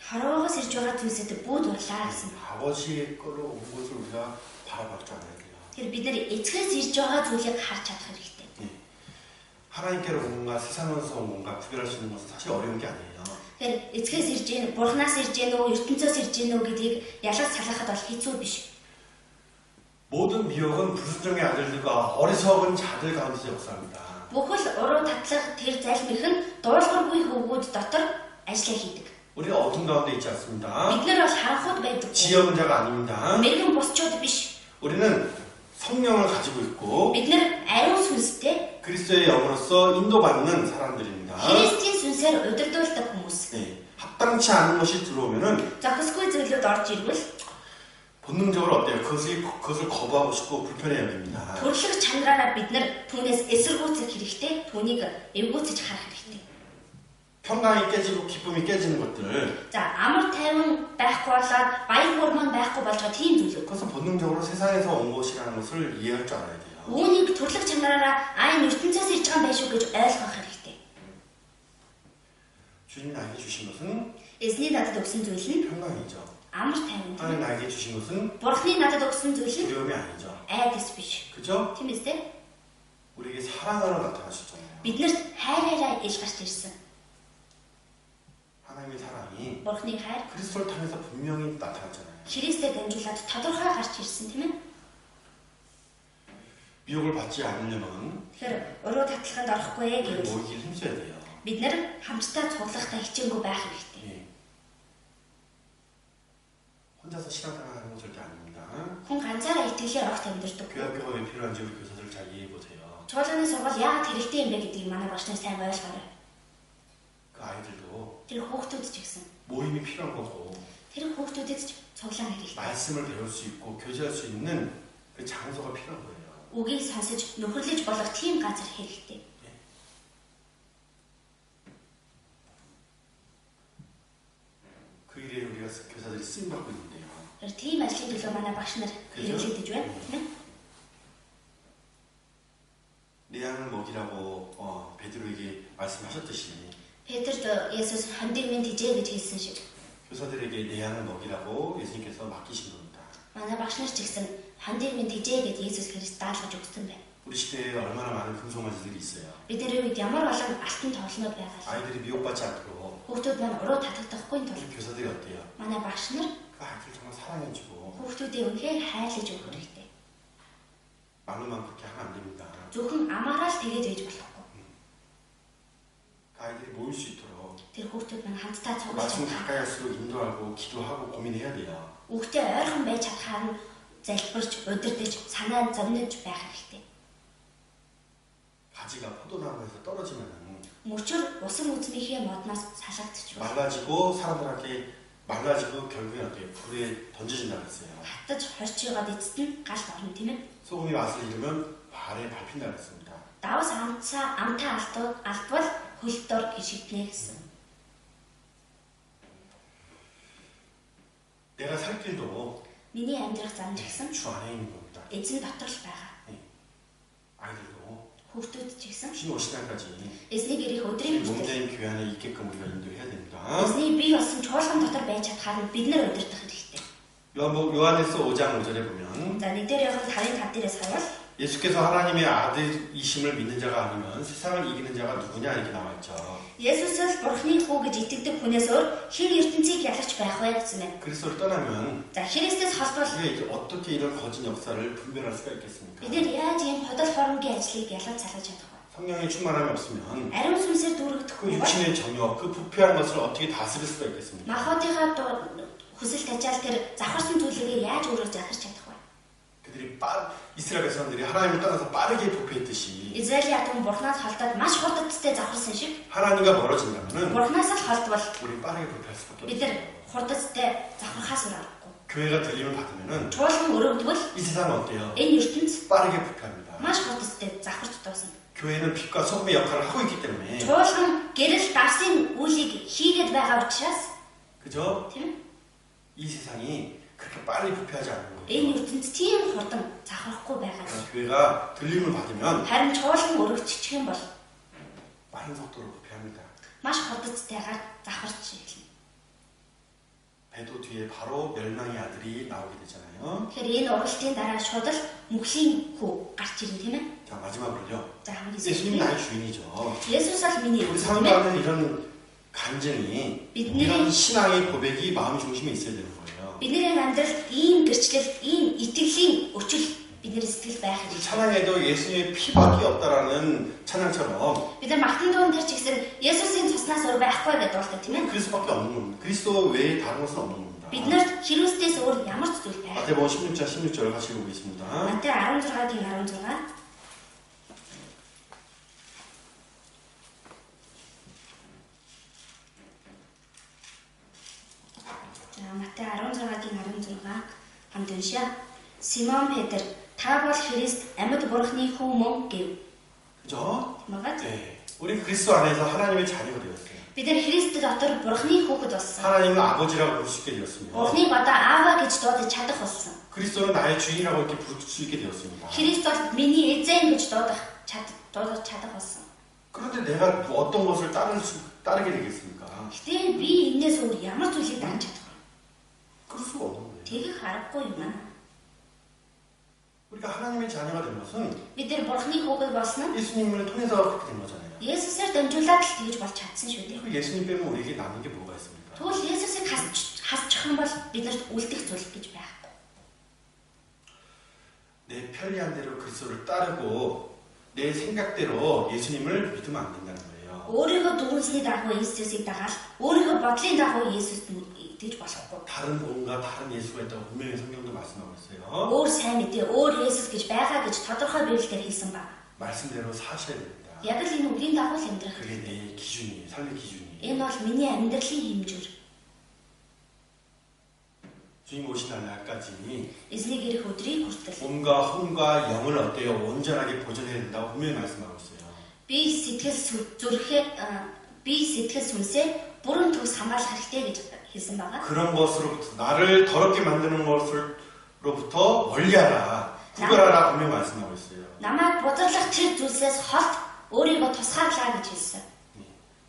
S2: Хорвоогоос ирж байгаа зүйлсэд бүү дурлаа гэсэн.
S1: 아버지의 거로 온 것을 우리가 바라볼 줄 알아야 돼요.
S2: Тэр бид нар эцгээс ирж байгаа зүйлийг харж чадах хэрэгтэй.
S1: 하나님께로 온 건가 세상에서 온 건가 구별할 수 있는 것은 사실 어려운 게 아니에요.
S2: Тэгэхээр эцгээс ирж гин, бурхнаас ирж гин үү, ертөнцөөс ирж гин үү гэдгийг ялгаж салгахад бол хэцүү биш.
S1: 모든 미혹은 불순종의 아들들과 어리석은 자들 가운데서 역사합니다.
S2: Бүхэл уруу татлах тэр залмих нь дуулуургүй хөвгүүд дотор ажиллаа хийдэг.
S1: 우리가 어둠 가운데 있지 않습니다.
S2: Бид нар бол харанхуйд байдаг.
S1: 지역은 자가 아닙니다.
S2: Мэргэн бусчууд биш.
S1: 우리는 성령을 가지고 있고
S2: Бид нар ариун сүнстэй
S1: 그리스도의 영으로서 인도받는 사람들입니다.
S2: Христийн сүнсээр удирдуулдаг хүмүүс.
S1: 네, 합당치 않은 것이 들어오면은
S2: Зохисгүй зүйлүүд орж ирвэл
S1: 본능적으로 어때요? 그것을 거부하고 싶고 불편해 여깁니다.
S2: төрлөх чанараараа бид нар түүнээс эсэргүүцэх хэрэгтэй, түүнийг эвгүүцэж харах хэрэгтэй.
S1: 평강이 깨지고 기쁨이 깨지는 것들
S2: За амар тайван байхгүй болоод баяр хөөрмөн байхгүй болж байгаа тийм зүйлүүд.
S1: 그것은 본능적으로 세상에서 온 것이라는 것을 이해할 줄 알아야 돼요.
S2: Үүнийг төрлөх чанараараа энэ ертөнцөөс ирж байгаа юм байх шүү гэж ойлгох хэрэгтэй.
S1: 주님이 나에게 주신 것은
S2: Эзний надад өгсөн зүйл нь
S1: 평강이죠.
S2: амар тайван.
S1: 하나님 나에게 주신 것은
S2: Бурхны надад өгсөн зүйл нь
S1: 두려움이 아니죠.
S2: айдас биш.
S1: 그죠?
S2: Тийм ээ.
S1: 우리에게 사랑으로 나타나셨잖아요.
S2: Биднэрт хайраараа ил гарч ирсэн.
S1: 하나님의 사랑이
S2: Бурхны хайр
S1: 그리스도를 통해서 분명히 나타났잖아요.
S2: Христэд дамжуулаад тодорхой гарч ирсэн тийм ээ.
S1: 미혹을 받지 않으려면
S2: Тэгэхээр өрөө татлаханд орохгүй ээ гэвэл
S1: 모이길 힘써야 돼요.
S2: бид нар хамтдаа цуглахтай хичээнгүй байх хэрэгтэй.
S1: 예. 혼자서 신앙생활하는 건 절대 아닙니다.
S2: Хүн ганцаараа итгэлээр огт амьдардаг.
S1: 교학교가 왜 필요한지 우리 교사들 잘 이해해 보세요.
S2: Чуулганы сургууль яагаад хэрэгтэй юм бэ гэдгийг манай багш нар сайн ойлгоорой.
S1: 그 아이들도
S2: Тэр хүүхдүүд ч гэсэн
S1: 모임이 필요한 거고
S2: тэр хүүхдүүдэд ч цуглаан хэрэгтэй.
S1: 말씀을 배울 수 있고 교제할 수 있는 그 장소가 필요한 거예요.
S2: Үгийг сонсож нөхөрлөж болох тийм газар хэрэгтэй.
S1: 그 일에 우리가 교사들이 쓰임 받고 있는데요.
S2: Тэр тийм ажлын төлөө манай багш нар хэрэглэгдэж байна. Тийм ээ.
S1: 내 양을 먹이라고 베드로에게 말씀하셨듯이
S2: Петрд Есүс хандийг минь тижээ гэж хэлсэн шиг.
S1: 교사들에게 내 양을 먹이라고 예수님께서 맡기신 겁니다.
S2: Манай багш нар ч гэсэн хандийг минь тижээ гэж Есүс Христ даалгаж өгсөн байна.
S1: 우리 시대에 얼마나 많은 금송아지들이 있어요.
S2: Бидний үед ямар олон алтан тоолнууд байгаа вэ?
S1: 아이들이 미혹받지 않도록
S2: Хүүхдүүд маань уруу татагдахгүй тул
S1: 우리 교사들이 어때요?
S2: манай багш нар
S1: 그 아이들 정말 사랑해주고
S2: хүүхдүүдийг үнэхээр хайрлаж өгөх хэрэгтэй.
S1: 말로만 그렇게 하면 안 됩니다.
S2: Зөвхөн амаараа л тэгээд байж болохгүй.
S1: 그 아이들이 모일 수 있도록
S2: Тэр хүүхдүүд маань хамтдаа цуглаж
S1: 말씀
S2: чадах.
S1: 가까이 할수록 인도하고 기도하고 고민해야 돼요.
S2: Хүүхдээ ойрхон байж чадхаар нь залбирч, удирдах, санаа зовниж байх хэрэгтэй.
S1: 가지가 포도나무에서 떨어지면은
S2: Мөчөр усан үзмийнхээ модноос салгагдчих байна.
S1: 말라지고 사람들한테 말라지고 결국엔 어떻게 불에 던져진다 그랬어요.
S2: Хатаж хорчиогоод эцэст нь галт орно тийм ээ.
S1: 소금이 맛을 잃으면 발에 밟힌다 그랬습니다.
S2: Давс амтаа алдвал хөлтөөр гიშгднэ гэсэн.
S1: 내가 살 길도
S2: Миний амьдрах зам ч гэсэн
S1: 주 안에 있는 겁니다.
S2: эзэн дотор л байгаа.
S1: 아이들도
S2: Хүүхдүүд ч гэсэн
S1: 주님 오신 날까지
S2: эзнийг ирэх өдрийн хүртэл
S1: 몸된 교회 안에 있게끔 우리가 인도해야 됩니다.
S2: эзний бие болсон чуулган дотор байж чадхаар нь бид нар удирдах хэрэгтэй.
S1: 요한에서 5장 5절에 보면
S2: За 1-р Иохан 5-5 дээрээс харвал
S1: 예수께서 하나님의 아들이심을 믿는 자가 아니면 세상을 이기는 자가 누구냐 이렇게 나와 있죠.
S2: Есүсээс Бурхны хүү гэж итгэдэг хүнээс өөр хэн ертөнцийг ялгч байх вэ гэсэн байна.
S1: 그리스도를 떠나면
S2: За Христэс холбол
S1: 우리가 이제 어떻게 이런 거짓 역사를 분별할 수가 있겠습니까?
S2: бид нар яаж ийм ходол хоромгийн ажлыг ялгаж салгаж чадах вэ?
S1: 성령의 충만함이 없으면
S2: Ариун сүнсээр
S1: 그
S2: дүүрэгдэхгүй бол
S1: 육신의 정욕, 그 부패한 것을 어떻게 다스릴 수가 있겠습니까?
S2: махбодынхаа хүсэл тачаал тэр завхарсан зүйлээ яаж өөрөөр захирч чадах вэ?
S1: 그들이 이스라엘 백성들이 하나님을 떠나서 빠르게 부패했듯이
S2: Израилийн атом Бурхнаас холдоод маш хурдтай завхарсан шиг
S1: 하나님과 멀어진다면
S2: Бурхнаас л холдвол
S1: 우리 빠르게 부패할 수밖에
S2: бид
S1: 없어요.
S2: нар хурдтай завхархаас өөр аргагүй.
S1: 교회가 들림을 받으면은
S2: Чуулган өрөвдвөл
S1: 이 세상은 어때요?
S2: энэ ертөнц
S1: 빠르게 부패합니다.
S2: маш хурдтай завхарч дуусна.
S1: 교회는 빛과 소금의 역할을 하고 있기 때문에
S2: Чуулган гэрэл давсын үйлийг хийгээд байгаа учраас
S1: 그죠?
S2: тийм
S1: 이 세상이 그렇게 빨리 부패하지 않는 거예요.
S2: энэ ертөнц тийм хурдан завхарахгүй байгаа.
S1: 교회가 들림을 받으면
S2: Харин чуулган өрөвдчих юм бол
S1: 빠른 속도로 부패합니다.
S2: маш хурдтайгаар завхарч ирнэ.
S1: 배도 뒤에 바로 멸망의 아들이 나오게 되잖아요.
S2: Тэгэхээр энэ уралтын дараа шууд л мөхлийн хүү гарч ирнэ тийм ээ.
S1: 자 마지막으로요.
S2: За хамгийн
S1: 예수님이
S2: сүүлд
S1: 나의 주인이죠.
S2: Есүс бол миний
S1: 우리
S2: эзэн
S1: 삶
S2: тийм ээ.
S1: 가운데 이런 간증이 이런 신앙의 고백이 마음 중심에 있어야 되는 거예요.
S2: Бидний амьдралд ийм гэрчлэл, ийм итгэлийн өчил бидний сэтгэл байх
S1: 우리
S2: хэрэгтэй.
S1: 찬양에도 예수님의 피밖에 없다라는 찬양처럼
S2: Бид нар магтан дуун дээр ч гэсэн Есүсийн цуснаас өөр байхгүй гэдэг дуулдаг тийм ээ.
S1: 그리스도밖에 없는 겁니다. 그리스도 외에 다른 것은 없는 겁니다.
S2: Бид нар Христэс өөр ямар ч зүйл байх.
S1: 마태복음 16장 16절 같이 읽어보겠습니다.
S2: Матай 16-гийн 16. За Матай 16-гийн 16 хамт уншия. Симон Петр та бол Христ амьд бурхны хүү мөн гэв.
S1: 그죠?
S2: Магад
S1: 네. 우리 그리스도 안에서 하나님의 자녀가 되었어요.
S2: бид нар Христ дотор бурхны хүүхэд болсон.
S1: 하나님을 아버지라고 부를 수 있게 되었습니다.
S2: Бурхныг одоо аава гэж дуудаж чадах болсон.
S1: 그리스도는 나의 주인이라고 이렇게 부를 수 있게 되었습니다.
S2: Христ бол миний эзэн гэж дуудаж чадах болсон.
S1: 그런데 내가 어떤 것을 따르게 되겠습니까?
S2: Гэтэл би энэс өөр ямар зүйлийг дааж чадах вэ?
S1: 그럴 수가 없는 거예요.
S2: Тэгэх аргагүй юм аа.
S1: 우리가 하나님의 자녀가 된 것은
S2: Бид нар бурхны хүүхэд болсон нь
S1: 예수님을 통해서 그렇게 된 거잖아요.
S2: Есүсээр дамжуулаад л тэгж болж чадсан шүү дээ.
S1: 그 예수님 빼면 우리에게 남은 게 뭐가 있습니까?
S2: Тэгвэл Есүсийг хасчих юм бол биднэрт үлдэх зүйл гэж байхгүй.
S1: 내 편리한 대로 그리스도를 따르고 내 생각대로 예수님을 믿으면 안 된다는 거예요.
S2: Өөрийнхөө дүгнэлтний дагуу Есүсийг дагаад өөрийнхөө бодлын дагуу Есүст итгэж болохгүй.
S1: 다른 뭔가 다른 예수가 있다고 분명히 성경도 말씀하고 있어요.
S2: Өөр сайн мэдээ, өөр Есүс гэж байгаа гэж тодорхой библиэлд хэлсэн байна.
S1: 말씀대로 사셔야 됩니다.
S2: Яг л энэ үгийн дагуу л амьдрах.
S1: 그게 내 기준이에요. 삶의 기준이에요.
S2: Энэ бол миний амьдралын хэмжүүр.
S1: 주님 오신 날까지
S2: Эзнийг ирэх өдрийг хүртэл
S1: 몸과 혼과 영을 어때요? 온전하게 보존해야 된다고 분명히 말씀하고 있어요.
S2: би сэтгэл сүнсээ бүрэн төгс хамгаалах хэрэгтэй гэж хэлсэн байгаа.
S1: 그런 것으로부터 나를 더럽게 만드는 것으로부터 멀리하라. 구별하라 분명히 말씀하고 있어요.
S2: Намайг бузарлах тэр зүйлсээс холд өөрийгөө тусгаарлаа гэж хэлсэн.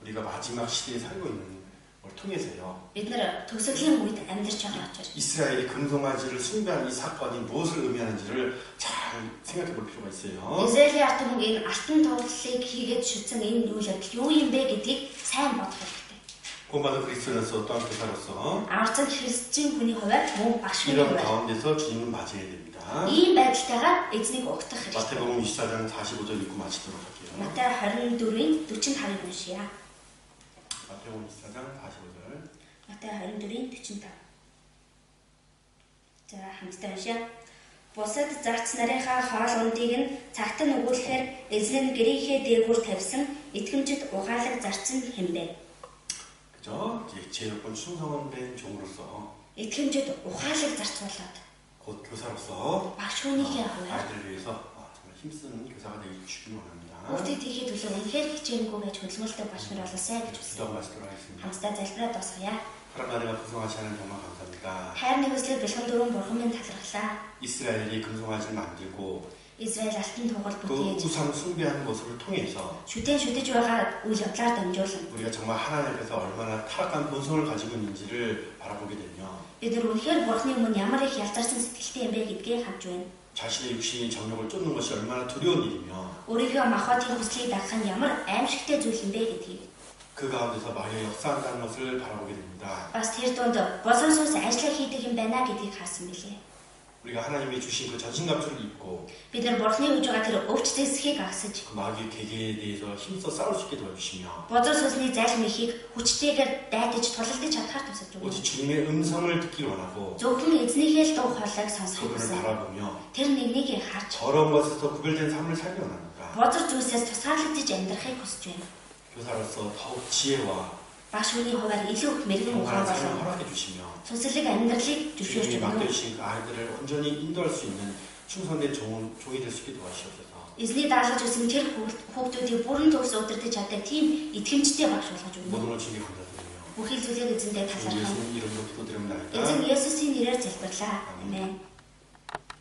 S1: 우리가 마지막 시대에 살고 있는 걸 통해서요.
S2: бид нар төгсгөлийн үед амьдарч байгаа учраас
S1: 이스라엘이 금송아지를 숭배한 이 사건이 무엇을 의미하는지를 잘 생각해 볼 필요가 있어요.
S2: Израилийн ард түмэн энэ алтан тоглолыг хийгээд шүтсэн энэ үйл явдал юу юм бэ гэдгийг сайн бодох хэрэгтэй.
S1: 구원받은 그리스도인으로서 또한 교사로서
S2: Аварцсан христчин хүний хувьд мөн багш хүний
S1: 이런
S2: хувьд
S1: 가운데서 주님을 맞이해야 됩니다.
S2: ийм байдалтайгаар эзнийг угтах хэрэгтэй.
S1: 마태복음 24장 45절 읽고 마치도록 할게요.
S2: Матай 24-ийн 45-ыг уншия.
S1: 마태복음 24장 45절.
S2: Матай 24-ийн 45. За хамтдаа уншия. Бусад зарц нарынхаа хоол ундыг нь цагт нь өгүүлэхээр эзэн нь гэрийнхээ дээгүүр тавьсан итгэмжид угаалаг зарц нь хэмбэ.
S1: 그죠? 이제 제여권 충성은 된 종으로서
S2: 이тгэмжид ухаалаг зарц болоод
S1: 곧 교사로서
S2: багш хүнийхээ хувьд
S1: 아이들을 위해서 정말 힘쓰는 교사가 되길 주길 원합니다.
S2: хүүхдэд хийхэд төлөө үнэхээр хичээнгүй байж хөдөлмөртэй багш нар болоосай гэж хүсэж
S1: 기도하고 마치도록 하겠습니다.
S2: хамтдаа залбираад босгоё.
S1: 하나님 나라가 금송아지 하는 정말 감사합니다.
S2: Хайрны хүслээр бэлхэн дөрвөн бурхан минь талархлаа.
S1: 이스라엘이 금송아지를 만들고
S2: Израиль алтан тугал
S1: 그
S2: бүтээж
S1: 우상 숭배하는 모습을 통해서
S2: шүтэж байгаа үйл явдлаар дамжуулан
S1: 우리가 정말 하나님 앞에서 얼마나 타락한 본성을 가지고 있는지를 바라보게 되며
S2: бид нар үнэхээр бурханы өмнө ямар их ялзарсан сэтгэлтэй юм бэ гэдгийг харж байна.
S1: 자신의 육신이 정욕을 쫓는 것이 얼마나 두려운 일이며
S2: өөрийнхөө махбодын хүслийг дагах нь ямар аимшигтэй зүйл юм бэ гэдгийг
S1: 그 가운데서 마리아 역사한다는 것을 바라보게 됩니다.
S2: бас тэр дунд бозон сүнс ажиллаа хийдэг юм байна гэдгийг харсан билээ.
S1: 우리가 하나님이 주신 그 전신갑주를 입고
S2: бид нар бурханы өгж байгаа тэр өвч зэсхийг агсаж
S1: 그 마귀의 계계에 대해서 힘써 싸울 수 있게 도와주시며
S2: бозон сүнсний залим ихийг хүчтэйгээр дайтаж тулалдаж чадхаар тусаж өгнө.
S1: 오직 주님의 음성을 듣길 원하고
S2: зөвхөн эзнийхээ л дуу хоолойг сонсохыг
S1: 그분을
S2: хүсэ.
S1: 바라보며
S2: Тэр нэгнийг харж
S1: 더러운 것에서 구별된 삶을 살기 원합니다.
S2: бозор зүйлсээс тусгаарлагдж амьдрахыг хүсэж байна.
S1: 교사로서 더욱 지혜와
S2: Багш хүний хуваар илүү их мэрэгэн ухаан
S1: 건강한 삶을
S2: болон
S1: 허락해 주시며
S2: сүнслэг амьдралыг зөвшөөрч
S1: 주님이
S2: өгнө.
S1: 맡겨주신 그 아이들을 온전히 인도할 수 있는 충성된 종이 될 수 있게 도와주시옵소서.
S2: Эзний даалгаж өгсөн тэр хүүхдүүдийг бүрэн төгс удирдах чаддаг тийм итгэмжтэй багш болгож өгнө.
S1: 모든 걸 주님께 감사드리며
S2: Бүхий зүйлийг эзэндээ талархав.
S1: 예수님 이름으로 기도드립니다.
S2: Эзэн Есүсийн нэрээр залбирлаа. Амен.